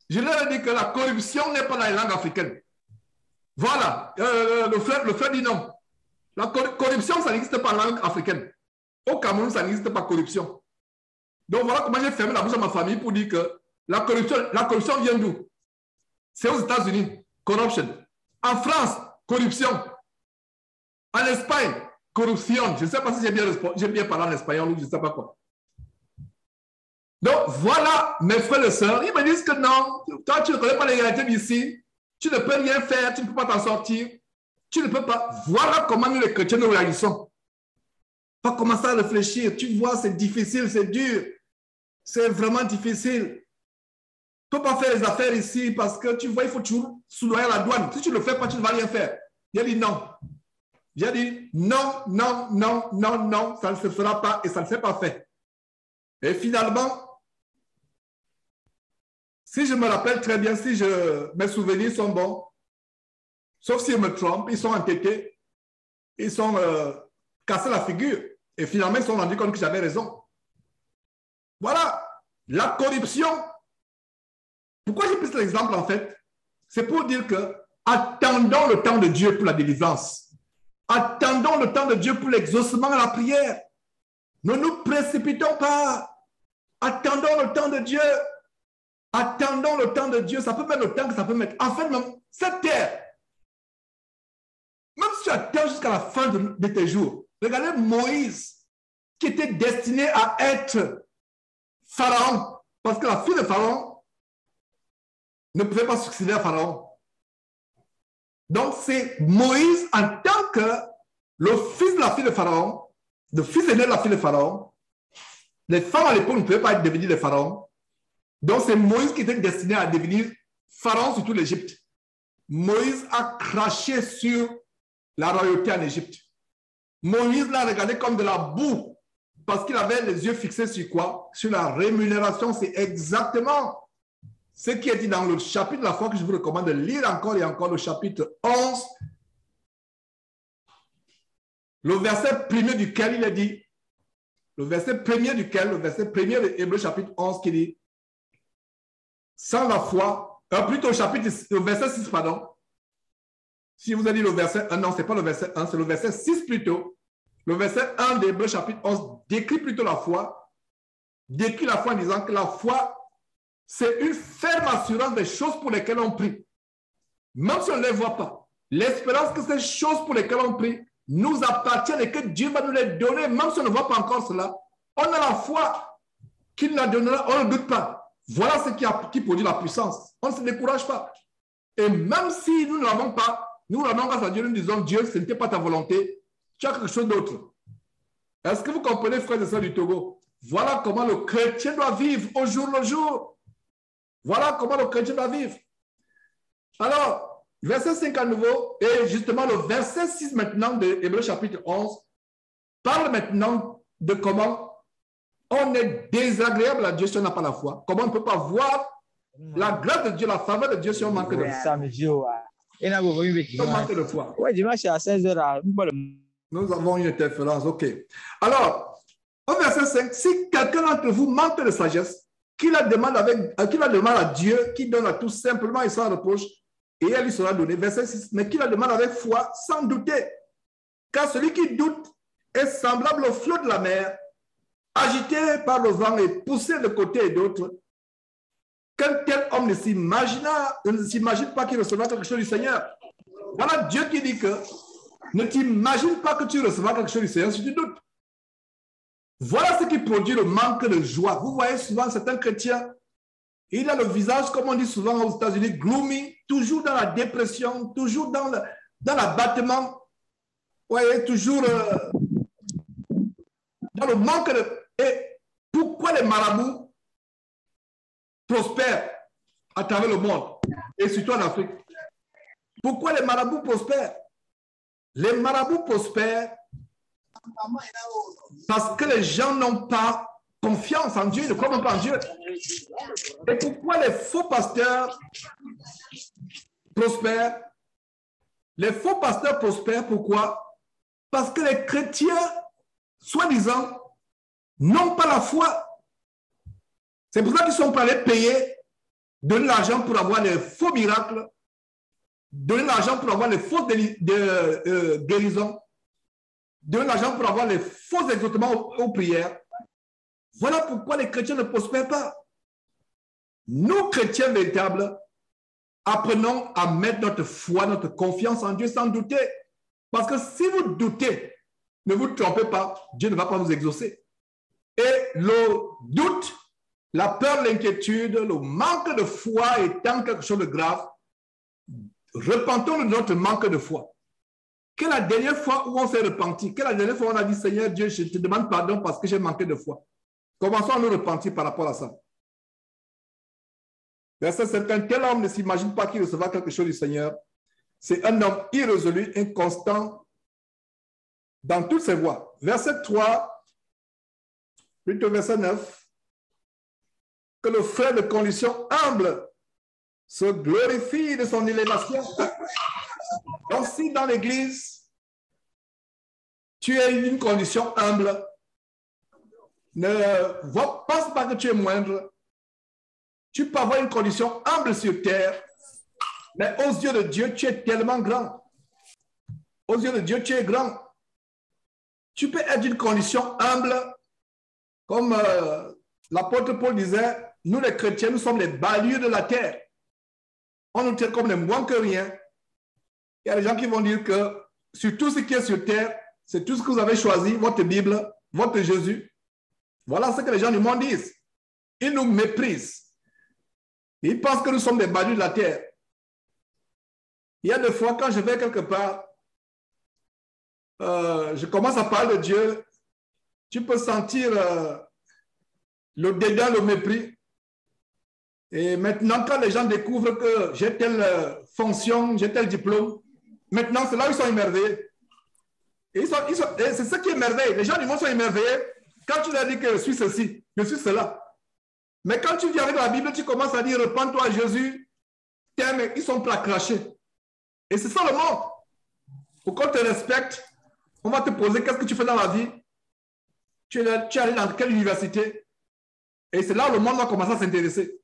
Je leur ai dit que la corruption n'est pas dans les langues africaines. Voilà. Le frère dit non. La corruption, ça n'existe pas en langue africaine. Au Cameroun, ça n'existe pas corruption. Donc voilà comment j'ai fermé la bouche à ma famille pour dire que la corruption vient d'où? C'est aux États-Unis, corruption. En France, corruption. En Espagne, corruption. Je ne sais pas si j'ai bien parlé en espagnol ou je ne sais pas quoi. Donc voilà, mes frères et sœurs, ils me disent que non, toi tu ne connais pas les réalités d'ici, tu ne peux rien faire, tu ne peux pas t'en sortir, tu ne peux pas. Voilà comment nous les chrétiens nous réagissons. Pas commencer à réfléchir, tu vois, c'est difficile, c'est dur. C'est vraiment difficile. Tu ne peux pas faire les affaires ici parce que tu vois, il faut toujours soudoyer la douane. Si tu ne le fais pas, tu ne vas rien faire. J'ai dit non. J'ai dit non, non, non, non, non, ça ne se fera pas et ça ne s'est pas fait. Et finalement, si je me rappelle très bien, si mes souvenirs sont bons, sauf si je me trompe, ils sont entêtés, ils sont cassés la figure. Et finalement, ils se sont rendus compte que j'avais raison. Voilà, la corruption. Pourquoi j'ai pris cet exemple en fait? C'est pour dire que attendons le temps de Dieu pour la délivrance. Attendons le temps de Dieu pour l'exaucement et la prière. Ne nous précipitons pas. Attendons le temps de Dieu. Attendons le temps de Dieu. Ça peut mettre le temps que ça peut mettre. En fait, même cette terre, même si tu attends jusqu'à la fin de tes jours, regardez Moïse, qui était destiné à être Pharaon, parce que la fille de Pharaon ne pouvait pas succéder à Pharaon. Donc, c'est Moïse en tant que le fils de la fille de Pharaon, le fils aîné de la fille de Pharaon. Les femmes à l'époque ne pouvaient pas devenir des pharaons. Donc, c'est Moïse qui était destiné à devenir pharaon sur toute l'Égypte. Moïse a craché sur la royauté en Égypte. Moïse l'a regardé comme de la boue parce qu'il avait les yeux fixés sur quoi? Sur la rémunération. C'est exactement ce qui est dit dans le chapitre de la foi que je vous recommande de lire encore et encore, le chapitre 11. Le verset premier duquel il est dit, le verset premier de Hébreux chapitre 11 qui dit, sans la foi, plutôt le verset 6, pardon. Si vous avez dit le verset 1, non, ce n'est pas le verset 1, c'est le verset 6 plutôt. Le verset 1 d'Hébreux chapitre 11 décrit plutôt la foi, décrit la foi en disant que la foi, c'est une ferme assurance des choses pour lesquelles on prie. Même si on ne les voit pas, l'espérance que ces choses pour lesquelles on prie nous appartiennent et que Dieu va nous les donner, même si on ne voit pas encore cela, on a la foi qu'il nous la donnera, on ne doute pas. Voilà ce qui produit la puissance. On ne se décourage pas. Et même si nous ne l'avons pas, nous rendons grâce à Dieu, nous disons, Dieu, ce n'était pas ta volonté, tu as quelque chose d'autre. Est-ce que vous comprenez, frères et sœurs du Togo? Voilà comment le chrétien doit vivre au jour le jour. Voilà comment le chrétien doit vivre. Alors, verset 5 à nouveau, et justement le verset 6 maintenant de Hébreux chapitre 11, parle maintenant de comment on est désagréable à Dieu si on n'a pas la foi. Comment on ne peut pas voir la grâce de Dieu, la faveur de Dieu si on manque de foi. Si on manque de foi. Nous avons une interférence, ok. Alors, au verset 5, si quelqu'un d'entre vous manque de sagesse, qu'il la demande à Dieu, qui donne à tous simplement et sans reproche, et elle lui sera donnée. Verset 6, mais qu'il la demande avec foi, sans douter. Car celui qui doute est semblable au flot de la mer, agité par le vent et poussé de côté et d'autre. Qu'un tel homme ne s'imagine pas qu'il recevra quelque chose du Seigneur. Voilà Dieu qui dit que ne t'imagine pas que tu recevras quelque chose du Seigneur si tu doutes. Voilà ce qui produit le manque de joie. Vous voyez souvent certains chrétiens, il a le visage, comme on dit souvent aux États-Unis, gloomy, toujours dans la dépression, toujours dans l'abattement. Vous voyez, toujours dans le manque de... Et pourquoi les marabouts prospèrent à travers le monde, et surtout en Afrique? Pourquoi les marabouts prospèrent? Les marabouts prospèrent parce que les gens n'ont pas confiance en Dieu, ils ne croient pas en Dieu. Et pourquoi les faux pasteurs prospèrent? Les faux pasteurs prospèrent, pourquoi? Parce que les chrétiens, soi-disant, n'ont pas la foi. C'est pour ça qu'ils sont prêts à payer, donner l'argent pour avoir les faux miracles, donner l'argent pour avoir les fausses guérisons, donner l'argent pour avoir les faux exaucements aux prières. Voilà pourquoi les chrétiens ne prospèrent pas. Nous, chrétiens véritables, apprenons à mettre notre foi, notre confiance en Dieu sans douter. Parce que si vous doutez, ne vous trompez pas, Dieu ne va pas vous exaucer. Et le doute, la peur, l'inquiétude, le manque de foi étant quelque chose de grave, repentons de notre manque de foi. Quelle est la dernière fois où on s'est repenti? Quelle est la dernière fois où on a dit, Seigneur Dieu, je te demande pardon parce que j'ai manqué de foi? Commençons à nous repentir par rapport à ça. Verset 7, un tel homme ne s'imagine pas qu'il recevra quelque chose du Seigneur. C'est un homme irrésolu, inconstant dans toutes ses voies. Verset 3, plutôt verset 9, que le frère de condition humble se glorifie de son élévation. Donc si dans l'église, tu es une condition humble, ne pense pas que tu es moindre. Tu peux avoir une condition humble sur terre, mais aux yeux de Dieu, tu es tellement grand. Aux yeux de Dieu, tu es grand. Tu peux être d'une condition humble, Comme l'apôtre Paul disait, nous les chrétiens, nous sommes les balayeurs de la terre. On nous tient comme les moins que rien. Il y a des gens qui vont dire que sur tout ce qui est sur terre, c'est tout ce que vous avez choisi, votre Bible, votre Jésus. Voilà ce que les gens du monde disent. Ils nous méprisent. Ils pensent que nous sommes des balayeurs de la terre. Il y a des fois, quand je vais quelque part, je commence à parler de Dieu, tu peux sentir le dédain, le mépris. Et maintenant, quand les gens découvrent que j'ai telle fonction, j'ai tel diplôme, maintenant, c'est là où ils sont émerveillés. Et c'est ce qui est merveilleux. Les gens du monde sont émerveillés quand tu leur dis que je suis ceci, je suis cela. Mais quand tu viens avec la Bible, tu commences à dire, repends-toi à Jésus, t'aimes, ils sont prêts à cracher. Et c'est ça le monde. Pour qu'on te respecte, on va te poser qu'est-ce que tu fais dans la vie. Tu es allé dans quelle université? Et c'est là où le monde va commencer à s'intéresser.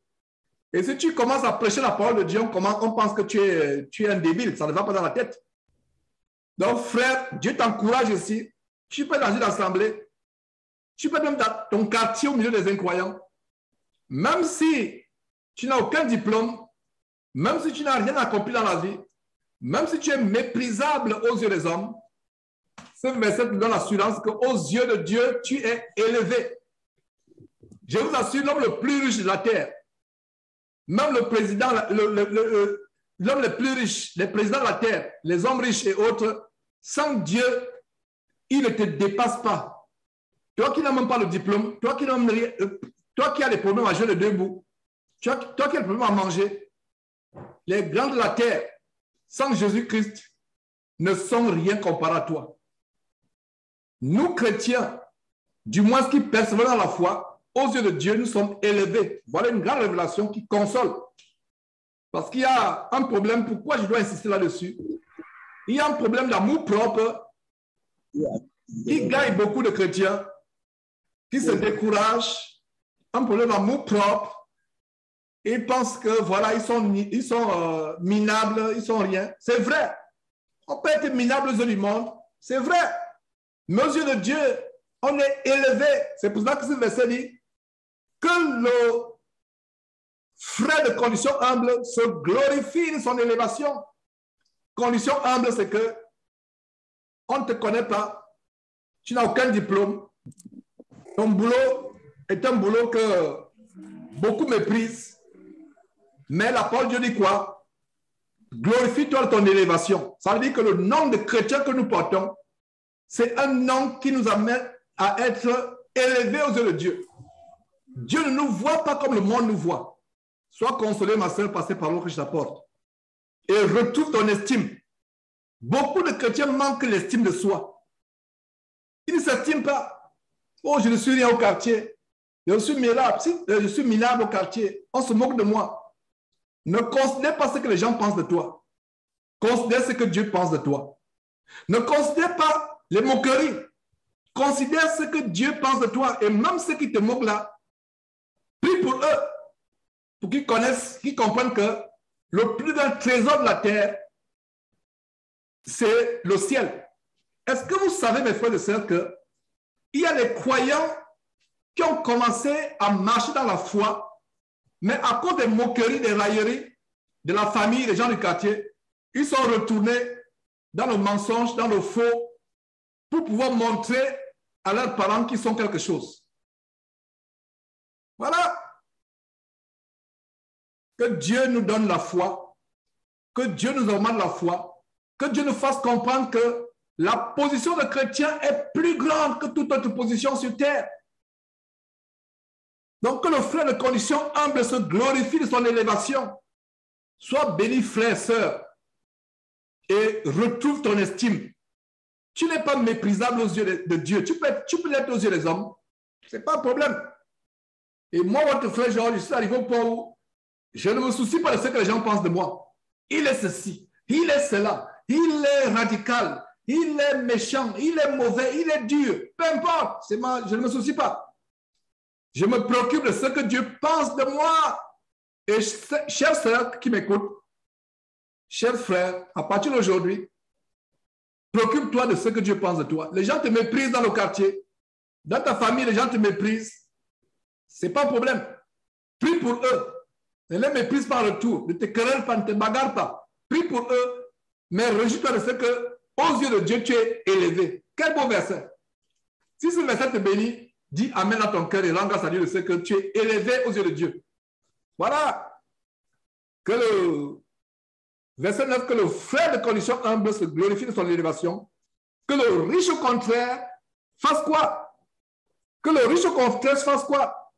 Et si tu commences à prêcher la parole de Dieu, on pense que tu es un débile. Ça ne va pas dans la tête. Donc, frère, Dieu t'encourage ici. Tu peux dans une assemblée. Tu peux même dans ton quartier au milieu des incroyants. Même si tu n'as aucun diplôme, même si tu n'as rien accompli dans la vie, même si tu es méprisable aux yeux des hommes, ce verset te donne l'assurance qu'aux yeux de Dieu, tu es élevé. Je vous assure, l'homme le plus riche de la terre, même le président, l'homme le plus riche, les présidents de la terre, les hommes riches et autres, sans Dieu, ils ne te dépassent pas. Toi qui n'as même pas le diplôme, toi qui as des problèmes à jouer les deux bouts, toi qui as des problèmes à manger, les grands de la terre, sans Jésus-Christ, ne sont rien comparé à toi. Nous, chrétiens, du moins ce qui persévèrent dans la foi, aux yeux de Dieu, nous sommes élevés. Voilà une grande révélation qui console. Parce qu'il y a un problème, pourquoi je dois insister là-dessus? Il y a un problème d'amour propre qui gagne beaucoup de chrétiens, qui se découragent, un problème d'amour propre. Ils pensent que voilà, ils sont minables, ils sont rien. C'est vrai. On peut être minable aux yeux du monde. C'est vrai. Mais aux yeux de Dieu, on est élevé. C'est pour ça que ce verset dit que le frère de condition humble se glorifie de son élévation. Condition humble, c'est que on ne te connaît pas, tu n'as aucun diplôme, ton boulot est un boulot que beaucoup méprisent, mais la parole de Dieu dit quoi? Glorifie-toi de ton élévation. Ça veut dire que le nom de chrétien que nous portons, c'est un nom qui nous amène à être élevés aux yeux de Dieu. Dieu ne nous voit pas comme le monde nous voit. Sois consolé, ma soeur, par ces paroles que je t'apporte. Et retrouve ton estime. Beaucoup de chrétiens manquent l'estime de soi. Ils ne s'estiment pas. Oh, je ne suis rien au quartier. Je suis minable au quartier. On se moque de moi. Ne considère pas ce que les gens pensent de toi. Considère ce que Dieu pense de toi. Ne considère pas les moqueries. Considère ce que Dieu pense de toi. Et même ceux qui te moquent là, prie pour eux, pour qu'ils connaissent, qu'ils comprennent que le plus grand trésor de la terre, c'est le ciel. Est-ce que vous savez, mes frères et sœurs, qu'il y a des croyants qui ont commencé à marcher dans la foi, mais à cause des moqueries, des railleries de la famille, des gens du quartier, ils sont retournés dans le mensonge, dans le faux, pour pouvoir montrer à leurs parents qu'ils sont quelque chose. Voilà. Que Dieu nous donne la foi, que Dieu nous augmente la foi, que Dieu nous fasse comprendre que la position de chrétien est plus grande que toute autre position sur terre. Donc que le frère de condition humble se glorifie de son élévation. Sois béni, frère, sœur, et retrouve ton estime. Tu n'es pas méprisable aux yeux de Dieu. Tu peux l'être aux yeux des hommes. Ce n'est pas un problème. Et moi, votre frère Georges, je suis arrivé au point où je ne me soucie pas de ce que les gens pensent de moi. Il est ceci, il est cela, il est radical, il est méchant, il est mauvais, il est dur. Peu importe, je ne me soucie pas. Je me préoccupe de ce que Dieu pense de moi. Et chers frères qui m'écoutent, chers frères, à partir d'aujourd'hui, préoccupe-toi de ce que Dieu pense de toi. Les gens te méprisent dans le quartier. Dans ta famille, les gens te méprisent. Ce n'est pas un problème. Prie pour eux. Ne les méprise pas en retour. Ne te querelle pas, ne te bagarre pas. Prie pour eux, mais réjouis-toi de ce que, aux yeux de Dieu, tu es élevé. Quel beau verset. Si ce verset te bénit, dis Amen dans ton cœur et rends grâce à Dieu de ce que tu es élevé aux yeux de Dieu. Voilà. Que le verset 9, que le frère de condition humble se glorifie de son élévation. Que le riche au contraire fasse quoi? Que le riche au contraire fasse quoi?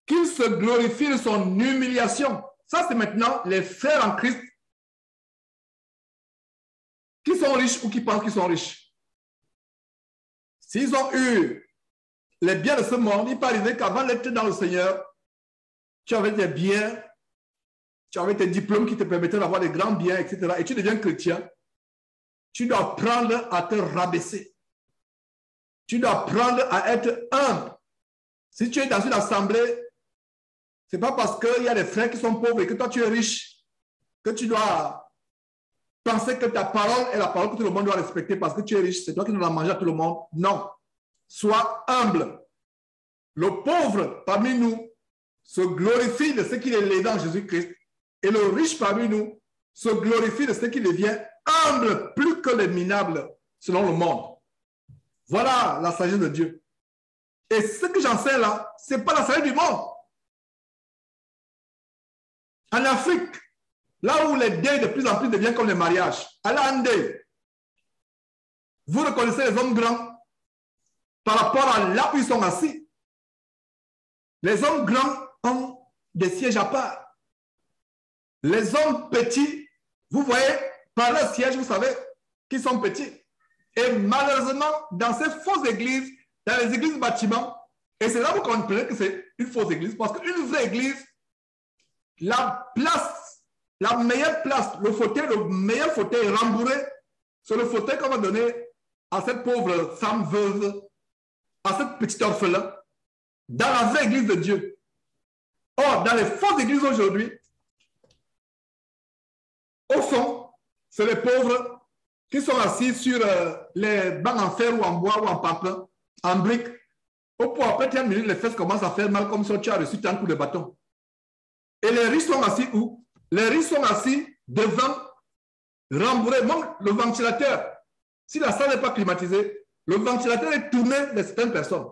Qu'il se glorifie de son humiliation. Ça, c'est maintenant les frères en Christ qui sont riches ou qui pensent qu'ils sont riches. S'ils ont eu les biens de ce monde, il peut arriver qu'avant d'être dans le Seigneur, tu avais des biens, tu avais tes diplômes qui te permettaient d'avoir des grands biens, etc. Et tu deviens chrétien. Tu dois apprendre à te rabaisser. Tu dois apprendre à être humble. Si tu es dans une assemblée, ce n'est pas parce qu'il y a des frères qui sont pauvres et que toi tu es riche que tu dois penser que ta parole est la parole que tout le monde doit respecter parce que tu es riche. C'est toi qui dois la manger à tout le monde. Non. Sois humble. Le pauvre parmi nous se glorifie de ce qu'il est élevé en Jésus-Christ. Et le riche parmi nous se glorifie de ce qu'il devient humble plus que les minables selon le monde. Voilà la sagesse de Dieu. Et ce que j'enseigne là, ce n'est pas la sagesse du monde. En Afrique, là où les deuils de plus en plus deviennent comme les mariages, allez à un deuil. Vous reconnaissez les hommes grands par rapport à là où ils sont assis. Les hommes grands ont des sièges à part. Les hommes petits, vous voyez, par leur siège, vous savez qu'ils sont petits. Et malheureusement, dans ces fausses églises, dans les églises bâtiments, et c'est là que vous comprenez que c'est une fausse église, parce qu'une vraie église, la place, la meilleure place, le meilleur fauteuil rembourré, c'est le fauteuil qu'on va donner à cette pauvre femme veuve, à cette petite orphelin, dans la vraie église de Dieu. Or, dans les fausses églises aujourd'hui, au fond, c'est les pauvres qui sont assis sur les bancs en fer ou en bois ou en papier, en briques. Après 30 minutes, les fesses commencent à faire mal comme si tu as reçu un coup de bâton. Et les riches sont assis où? Les riches sont assis devant, rembourrés, même le ventilateur. Si la salle n'est pas climatisée, le ventilateur est tourné de certaines personnes.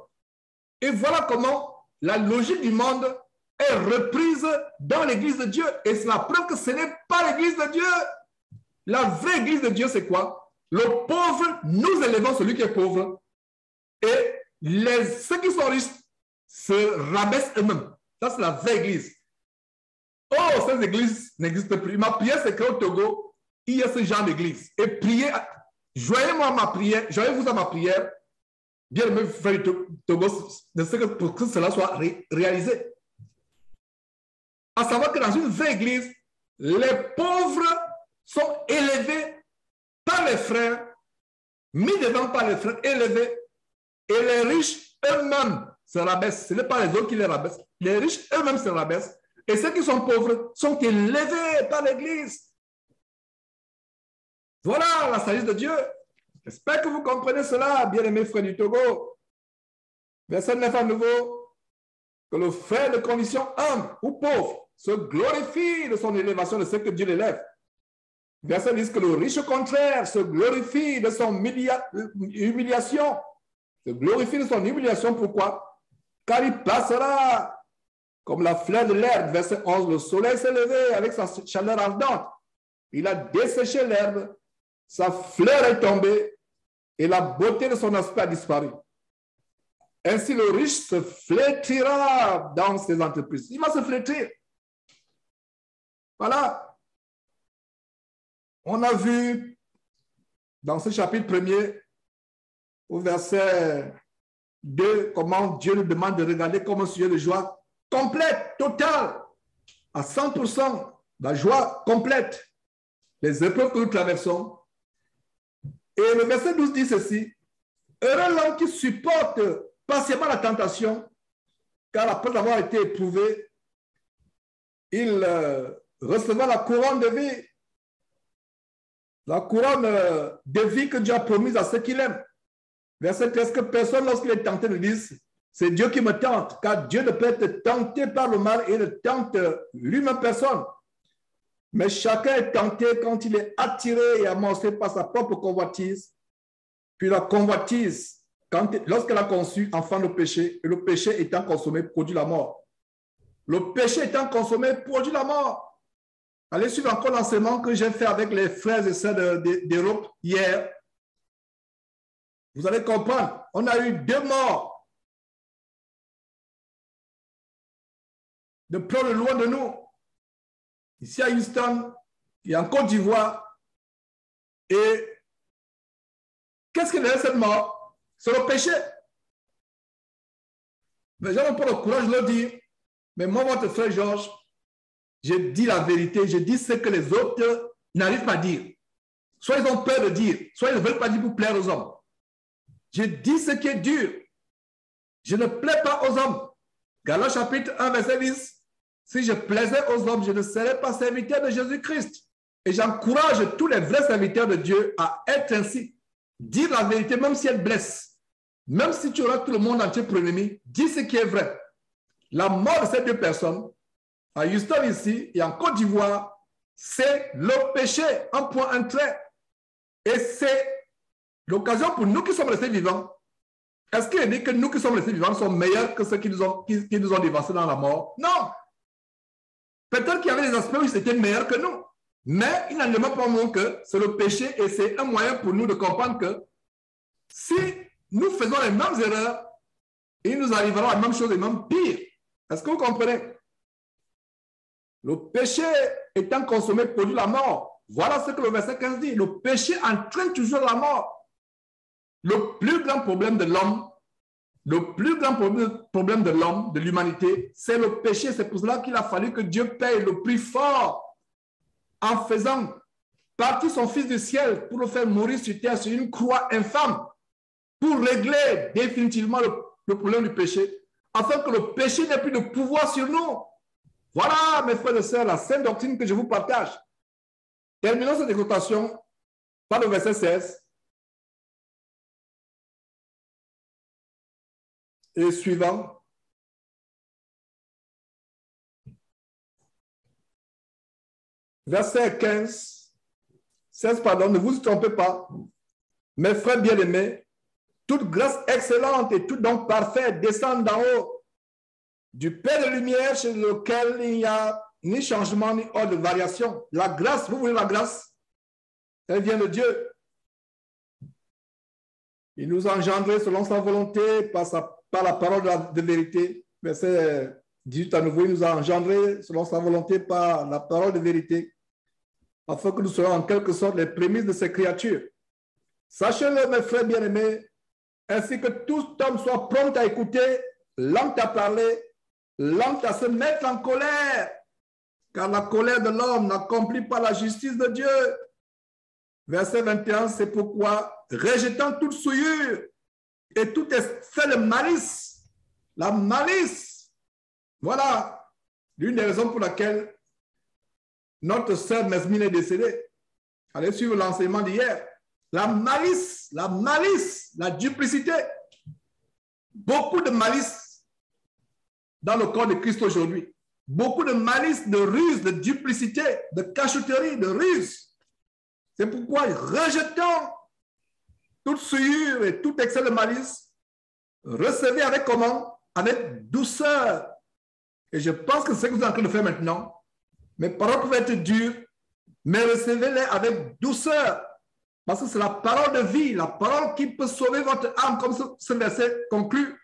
Et voilà comment la logique du monde est reprise dans l'église de Dieu. Et c'est la preuve que ce n'est pas l'église de Dieu. La vraie église de Dieu, c'est quoi? Le pauvre, nous élevons celui qui est pauvre. Et ceux qui sont riches se rabaissent eux-mêmes. Ça, c'est la vraie église. Oh, ces églises n'existent plus. Ma prière, c'est qu'au Togo, il y a ce genre d'église. Et priez, joignez-moi à ma prière, joignez-vous à ma prière, bien aimé frère du Togo, pour que cela soit réalisé. À savoir que dans une vraie église, les pauvres sont élevés par les frères, mis devant par les frères, élevés, et les riches eux-mêmes se rabaissent. Ce n'est pas les autres qui les rabaissent. Les riches eux-mêmes se rabaissent. Et ceux qui sont pauvres sont élevés par l'Église. Voilà la sagesse de Dieu. J'espère que vous comprenez cela, bien-aimés frères du Togo. Verset 9 à nouveau. Que le frère de condition humble ou pauvre se glorifie de son élévation, de ce que Dieu l'élève. Verset 10, que le riche au contraire se glorifie de son humiliation. Se glorifie de son humiliation, pourquoi? Car il passera comme la fleur de l'herbe. Verset 11, le soleil s'est levé avec sa chaleur ardente. Il a desséché l'herbe, sa fleur est tombée et la beauté de son aspect a disparu. Ainsi, le riche se flétrira dans ses entreprises. Il va se flétrir. Voilà. On a vu dans ce chapitre 1er, au verset 2, comment Dieu nous demande de regarder comme un sujet de joie complète, totale, à 100%, la joie complète, les épreuves que nous traversons. Et le verset 12 dit ceci: heureux l'homme qui supporte patiemment la tentation, car après avoir été éprouvé, il recevra la couronne de vie. La couronne de vie que Dieu a promise à ceux qui l'aiment. Verset 13, que personne, lorsqu'il est tenté, ne dise, c'est Dieu qui me tente, car Dieu ne peut être tenté par le mal et ne tente lui-même personne. Mais chacun est tenté quand il est attiré et amorcé par sa propre convoitise. Puis la convoitise, lorsqu'elle a conçu, enfant le péché, et le péché étant consommé, produit la mort. Le péché étant consommé, produit la mort. Allez suivre encore l'enseignement que j'ai fait avec les frères et sœurs d'Europe hier. Vous allez comprendre, on a eu 2 morts de près de loin de nous. Ici à Houston et en Côte d'Ivoire. Et qu'est-ce qui est cette mort? C'est le péché. Mais j'ai pas le courage de le dire. Mais moi, votre frère Georges, j'ai dit la vérité, j'ai dit ce que les autres n'arrivent pas à dire. Soit ils ont peur de dire, soit ils ne veulent pas dire pour plaire aux hommes. J'ai dit ce qui est dur. Je ne plais pas aux hommes. Galates chapitre 1, verset 10. Si je plaisais aux hommes, je ne serais pas serviteur de Jésus-Christ. Et j'encourage tous les vrais serviteurs de Dieu à être ainsi. Dire la vérité, même si elle blesse. Même si tu auras tout le monde entier pour ennemi, dis ce qui est vrai. La mort de ces 2 personnes, à Houston ici et en Côte d'Ivoire, c'est le péché, un point, un trait. Et c'est l'occasion pour nous qui sommes restés vivants. Est-ce qu'il est dit que nous qui sommes restés vivants sommes meilleurs que ceux qui nous ont dévancés dans la mort? Non. Peut-être qu'il y avait des aspects où ils étaient meilleurs que nous. Mais il n'en demeure pas moins que c'est le péché et c'est un moyen pour nous de comprendre que si nous faisons les mêmes erreurs, il nous arrivera la même chose et même pire. Est-ce que vous comprenez? Le péché étant consommé produit la mort. Voilà ce que le verset 15 dit. Le péché entraîne toujours la mort. Le plus grand problème de l'homme, de l'humanité, c'est le péché. C'est pour cela qu'il a fallu que Dieu paye le prix fort en faisant partir son Fils du ciel pour le faire mourir sur terre sur une croix infâme pour régler définitivement le problème du péché, afin que le péché n'ait plus de pouvoir sur nous. Voilà, mes frères et sœurs, la sainte doctrine que je vous partage. Terminons cette exhortation par le verset 16. Et suivant. Verset 15. 16, pardon, ne vous trompez pas. Mes frères bien-aimés, toute grâce excellente et tout don parfait descend d'en haut, du Père de lumière chez lequel il n'y a ni changement ni ordre de variation. La grâce, vous voulez la grâce? Elle vient de Dieu. Il nous a engendrés selon sa volonté par la parole de vérité. Verset 18 à nouveau, il nous a engendrés selon sa volonté par la parole de vérité, afin que nous soyons en quelque sorte les prémices de ces créatures. Sachez-le, mes frères bien-aimés, ainsi que tout homme soit prompt à écouter, lent à parler, lent à se mettre en colère, car la colère de l'homme n'accomplit pas la justice de Dieu. Verset 21, c'est pourquoi, rejetant toute souillure et tout effet de malice, la malice, voilà l'une des raisons pour laquelle notre sœur Mesmine est décédée. Allez suivre l'enseignement d'hier. La malice, la duplicité. Beaucoup de malice dans le corps de Christ aujourd'hui. Beaucoup de malice, de ruse, de duplicité, de cachotterie, de ruse. C'est pourquoi, rejetant toute souillure et tout excès de malice, recevez avec comment? Avec douceur. Et je pense que c'est ce que vous êtes en train de faire maintenant. Mes paroles peuvent être dures, mais recevez-les avec douceur. Parce que c'est la parole de vie, la parole qui peut sauver votre âme, comme ce verset conclut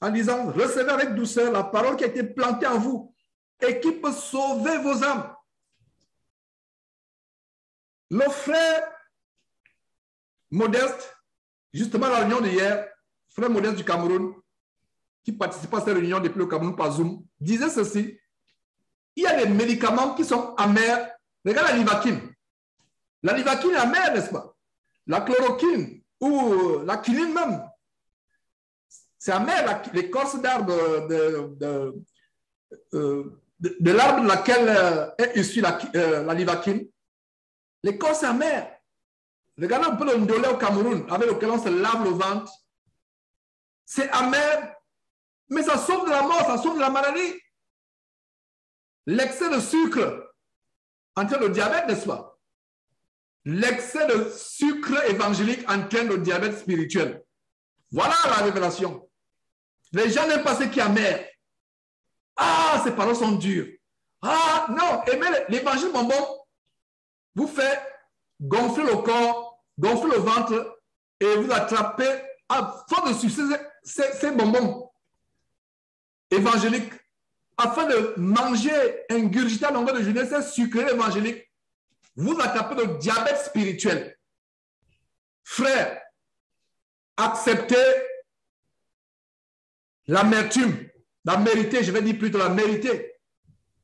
en disant, recevez avec douceur la parole qui a été plantée en vous et qui peut sauver vos âmes. Le frère Modeste, justement à la réunion d'hier, frère Modeste du Cameroun, qui participe à cette réunion depuis le Cameroun par Zoom, disait ceci: il y a des médicaments qui sont amers. Regarde la livaquine. La livaquine est amère, n'est-ce pas? La chloroquine ou la quinine même. C'est amer, l'écorce d'arbre de l'arbre de laquelle est issue la livaquine. L'écorce est amère. Regardez un peu le ndolé au Cameroun, avec lequel on se lave le ventre. C'est amer, mais ça sauve de la mort, ça sauve de la maladie. L'excès de sucre entraîne le diabète, n'est-ce pas? L'excès de sucre évangélique entraîne le diabète spirituel. Voilà la révélation. Les gens n'aiment pas ce qui est amer. Ah, ces paroles sont dures. Ah, non, aimez l'évangile bonbon vous fait gonfler le corps, gonfler le ventre et vous attrapez à force de sucer ces bonbons évangéliques afin de manger, ingurgiter à longueur de journée ces sucreries évangéliques. Vous attrapez le diabète spirituel. Frère, acceptez l'amertume, la mériter, je vais dire plutôt la mériter.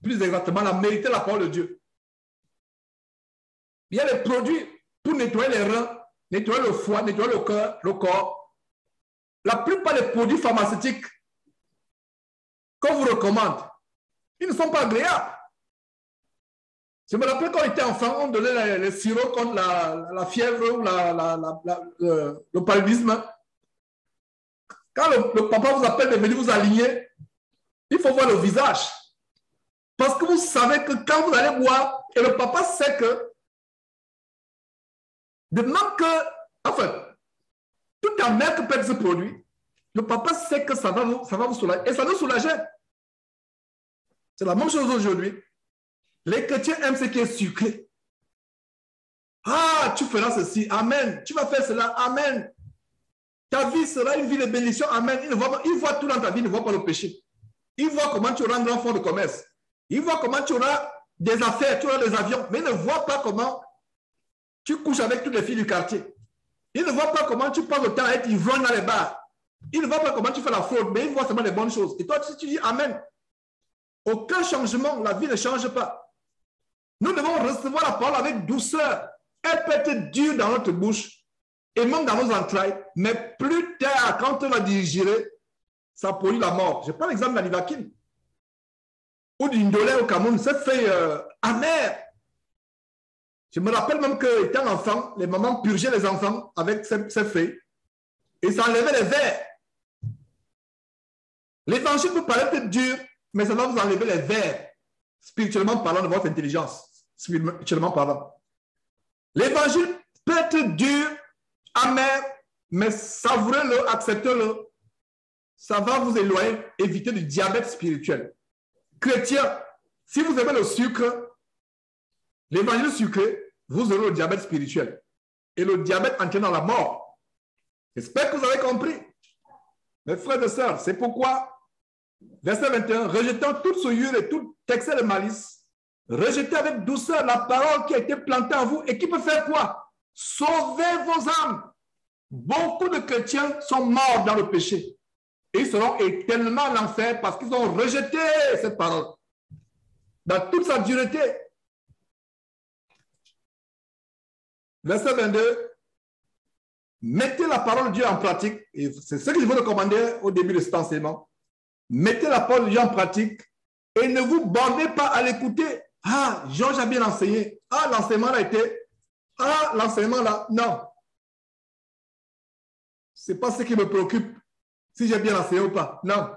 Plus exactement, la mériter la parole de Dieu. Il y a des produits pour nettoyer les reins, nettoyer le foie, nettoyer le cœur, le corps. La plupart des produits pharmaceutiques qu'on vous recommande, ils ne sont pas agréables. Je me rappelle quand on était enfant, on donnait les sirops contre la fièvre ou le paludisme. Quand le papa vous appelle de venir vous aligner, il faut voir le visage. Parce que vous savez que quand vous allez boire, et le papa sait que, de même que, enfin, toute la mère que perd ce produit, le papa sait que ça va vous soulager. Et ça nous soulageait. C'est la même chose aujourd'hui. Les chrétiens aiment ce qui est sucré. Ah, tu feras ceci, amen. Tu vas faire cela, amen. Ta vie sera une vie de bénédiction, amen. Il voit tout dans ta vie, il ne voit pas le péché. Il voit comment tu auras un grand fonds de commerce. Il voit comment tu auras des affaires, tu auras des avions, mais il ne voit pas comment tu couches avec toutes les filles du quartier. Il ne voit pas comment tu passes le temps à être ivrogne dans les bars. Il ne voit pas comment tu fais la fraude, mais il voit seulement les bonnes choses. Et toi, tu dis amen. Aucun changement, la vie ne change pas. Nous devons recevoir la parole avec douceur. Elle peut être dure dans notre bouche et même dans nos entrailles, mais plus tard, quand on va digérer, ça produit la mort. Je prends l'exemple de la livaquine ou du ndolé au Cameroun, cette feuille amère. Je me rappelle même qu'étant enfant, les mamans purgeaient les enfants avec ces feuilles et ça enlevait les vers. L'évangile peut paraître dur, mais ça va vous enlever les vers, spirituellement parlant, de votre intelligence, spirituellement parlant. L'évangile peut être dur, amer, mais savourez-le, acceptez-le. Ça va vous éloigner, éviter du diabète spirituel. Chrétien, si vous aimez le sucre, l'évangile sucré, vous aurez le diabète spirituel. Et le diabète entraînant la mort. J'espère que vous avez compris. Mes frères et sœurs, c'est pourquoi, verset 21, rejetant toute souillure et tout excès de malice, rejetez avec douceur la parole qui a été plantée en vous et qui peut faire quoi? Sauver vos âmes. Beaucoup de chrétiens sont morts dans le péché. Et ils seront éternellement en enfer parce qu'ils ont rejeté cette parole. Dans toute sa dureté. Verset 22. Mettez la parole de Dieu en pratique. Et c'est ce que je vous recommandais au début de cet enseignement. Mettez la parole de Dieu en pratique et ne vous bornez pas à l'écouter. Ah, Georges a bien enseigné. Ah, l'enseignement là été. Ah, l'enseignement là. Non. Ce n'est pas ce qui me préoccupe. Si j'ai bien enseigné ou pas. Non.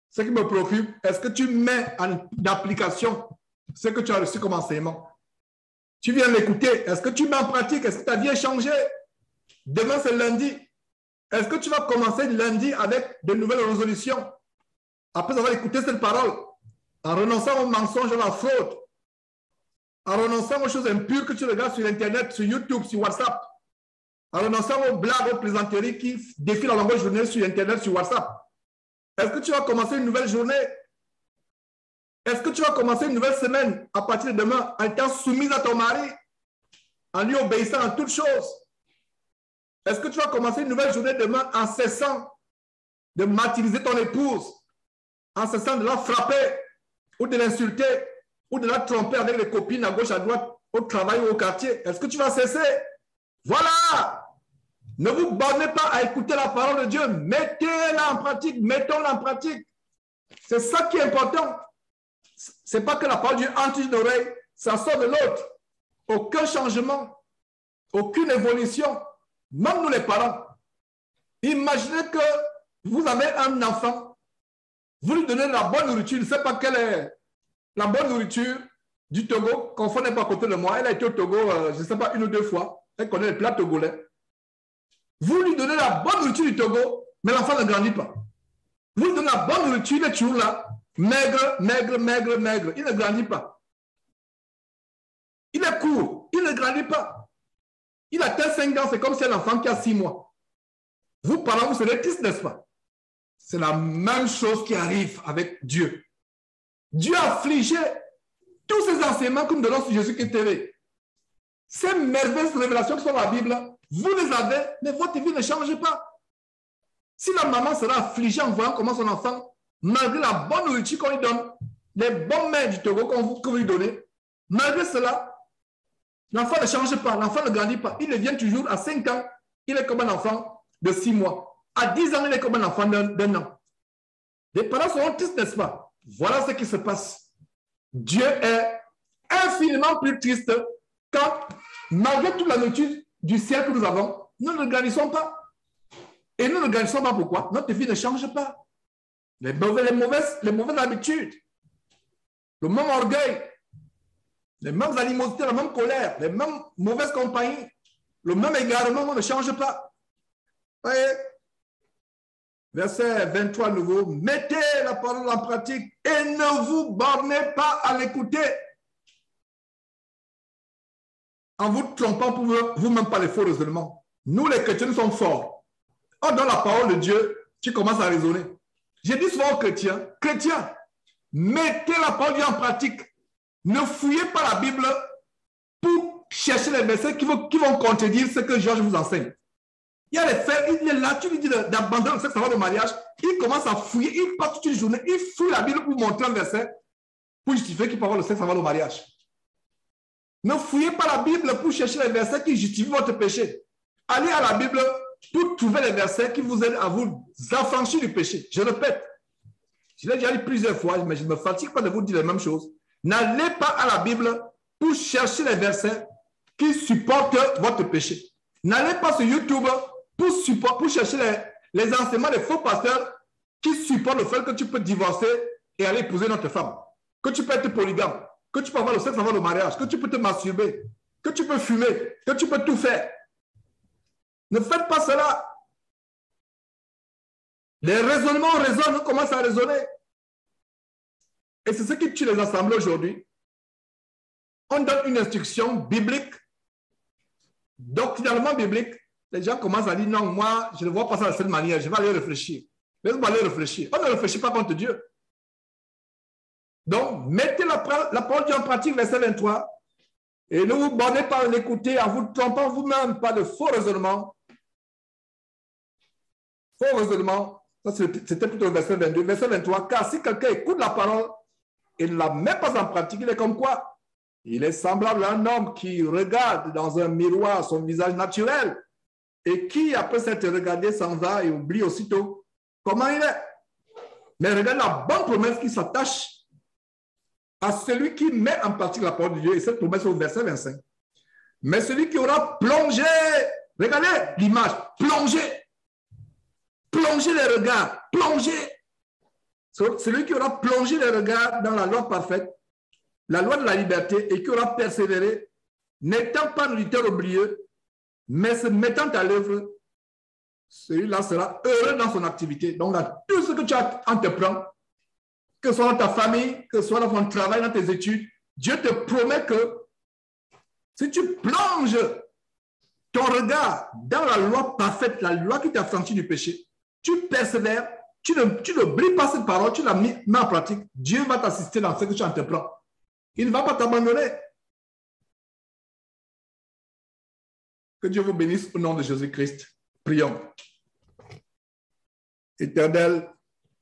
Ce qui me préoccupe, est-ce que tu mets en application ce que tu as reçu comme enseignement? Tu viens l'écouter. Est-ce que tu mets en pratique? Est-ce que ta vie a changé? Demain, c'est lundi. Est-ce que tu vas commencer lundi avec de nouvelles résolutions? Après avoir écouté cette parole, en renonçant aux mensonges, à la fraude, en renonçant aux choses impures que tu regardes sur Internet, sur YouTube, sur WhatsApp, en renonçant aux blagues, aux plaisanteries qui défilent à longueur de journée sur Internet, sur WhatsApp. Est-ce que tu vas commencer une nouvelle journée? Est-ce que tu vas commencer une nouvelle semaine à partir de demain en étant soumise à ton mari, en lui obéissant en toutes choses? Est-ce que tu vas commencer une nouvelle journée demain en cessant de martyriser ton épouse, en cessant de la frapper ou de l'insulter ou de la tromper avec les copines à gauche, à droite, au travail ou au quartier? Est-ce que tu vas cesser? Voilà! Ne vous bornez pas à écouter la parole de Dieu. Mettez-la en pratique. Mettons-la en pratique. C'est ça qui est important. Ce n'est pas que la parole de Dieu entre une oreille, ça sort de l'autre. Aucun changement. aucune évolution. Même nous les parents. Imaginez que vous avez un enfant, vous lui donnez la bonne nourriture, je ne sais pas quelle est la bonne nourriture du Togo, qu'on n'est pas à côté de moi. Elle a été au Togo, je ne sais pas, 1 ou 2 fois. Elle connaît les plats togolais. Vous lui donnez la bonne nourriture du Togo, mais l'enfant ne grandit pas. Vous lui donnez la bonne nourriture, il est toujours là, maigre, maigre, maigre, maigre. Il ne grandit pas. Il est court, il ne grandit pas. Il atteint 5 ans, c'est comme si un enfant qui a 6 mois. Vous, parents, vous serez tristes, n'est-ce pas? C'est la même chose qui arrive avec Dieu. Dieu a affligé tous ces enseignements que nous donnons sur Jésus-Christ TV. Ces merveilleuses révélations qui sont dans la Bible, vous les avez, mais votre vie ne change pas. Si la maman sera affligée en voyant comment son enfant, malgré la bonne nourriture qu'on lui donne, les bons mets du Togo que vous lui donnez, malgré cela, l'enfant ne change pas, l'enfant ne grandit pas. Il devient toujours à 5 ans, il est comme un enfant de 6 mois. À 10 ans, il est comme un enfant d'un an. Les parents seront tristes, n'est-ce pas? Voilà ce qui se passe. Dieu est infiniment plus triste quand, malgré toute la nourriture du ciel que nous avons, nous ne grandissons pas. Et nous ne grandissons pas pourquoi? Notre vie ne change pas. Les mauvaises habitudes, le même orgueil, les mêmes animosités, la même colère, les mêmes mauvaises compagnies, le même égarement, on ne change pas. Voyez? Verset 23 nouveau, mettez la parole en pratique et ne vous bornez pas à l'écouter. En vous trompant pour vous-même par les faux raisonnements. Nous, les chrétiens, nous sommes forts. Or, dans la parole de Dieu, tu commences à raisonner. J'ai dit souvent aux chrétiens, mettez la parole de Dieu en pratique. Ne fouillez pas la Bible pour chercher les versets qui vont contredire ce que Georges vous enseigne. Il y a les faits, il est là, tu lui dis d'abandonner le sexe avant le mariage, il commence à fouiller, il passe toute une journée, il fouille la Bible pour montrer un verset pour justifier qu'il peut avoir le sexe avant le mariage. Ne fouillez pas la Bible pour chercher les versets qui justifient votre péché. Allez à la Bible pour trouver les versets qui vous aident à vous affranchir du péché. Je répète, je l'ai déjà dit plusieurs fois, mais je ne me fatigue pas de vous dire les mêmes choses. N'allez pas à la Bible pour chercher les versets qui supportent votre péché. N'allez pas sur YouTube pour chercher les enseignements des faux pasteurs qui supportent le fait que tu peux divorcer et aller épouser notre femme, que tu peux être polygame, que tu peux avoir le sexe avant le mariage, que tu peux te masturber, que tu peux fumer, que tu peux tout faire. Ne faites pas cela. Les raisonnements résonnent, on commence à raisonner. Et c'est ce qui tue les assemblées aujourd'hui. On donne une instruction biblique, doctrinalement biblique. Les gens commencent à dire non, moi, je ne vois pas ça de cette manière, je vais aller réfléchir. Laisse-moi aller réfléchir. On ne réfléchit pas contre Dieu. Donc, mettez la parole de Dieu en pratique, verset 23, et ne vous bornez pas à l'écouter en vous trompant vous-même par de faux raisonnements. Faux raisonnements, c'était plutôt le verset 22. Verset 23, car si quelqu'un écoute la parole et ne la met pas en pratique, il est comme quoi? Il est semblable à un homme qui regarde dans un miroir son visage naturel et qui, après s'être regardé, s'en va et oublie aussitôt comment il est. Mais regarde la bonne promesse qui s'attache à celui qui met en pratique la parole de Dieu. Et cette promesse au verset 25. Mais celui qui aura plongé, regardez l'image, plongé les regards, plongé. Celui qui aura plongé les regards dans la loi parfaite, la loi de la liberté, et qui aura persévéré, n'étant pas un lutteur oublieux, mais se mettant à l'œuvre, celui-là sera heureux dans son activité. Donc là, tout ce que tu entreprends, que ce soit dans ta famille, que ce soit dans ton travail, dans tes études, Dieu te promet que si tu plonges ton regard dans la loi parfaite, la loi qui t'affranchit du péché, tu persévères, tu n'oublies pas cette parole, tu la mets en pratique, Dieu va t'assister dans ce que tu entreprends. Il ne va pas t'abandonner. Que Dieu vous bénisse au nom de Jésus-Christ. Prions. Éternel,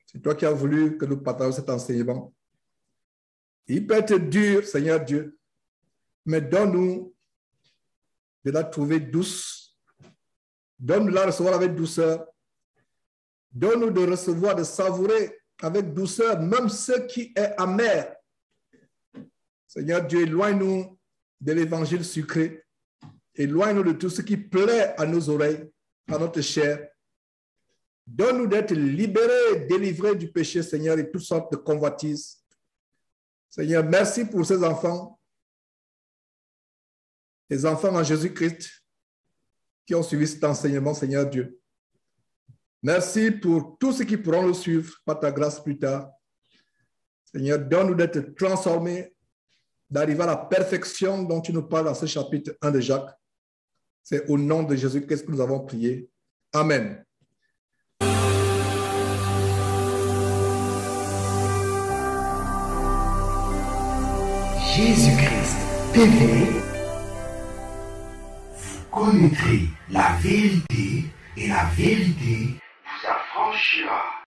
c'est toi qui as voulu que nous partagions cet enseignement. Il peut être dur, Seigneur Dieu, mais donne-nous de la trouver douce. Donne-nous de la recevoir avec douceur. Donne-nous de recevoir, de savourer avec douceur, même ce qui est amer. Seigneur Dieu, éloigne-nous de l'évangile sucré. Éloigne-nous de tout ce qui plaît à nos oreilles, à notre chair. Donne-nous d'être libérés, délivrés du péché, Seigneur, et toutes sortes de convoitises. Seigneur, merci pour ces enfants, les enfants en Jésus-Christ qui ont suivi cet enseignement, Seigneur Dieu. Merci pour tous ceux qui pourront le suivre par ta grâce plus tard. Seigneur, donne-nous d'être transformés, d'arriver à la perfection dont tu nous parles dans ce chapitre 1 de Jacques. C'est au nom de Jésus-Christ que nous avons prié. Amen. Jésus-Christ TV, vous connaîtrez la vérité et la vérité vous affranchira.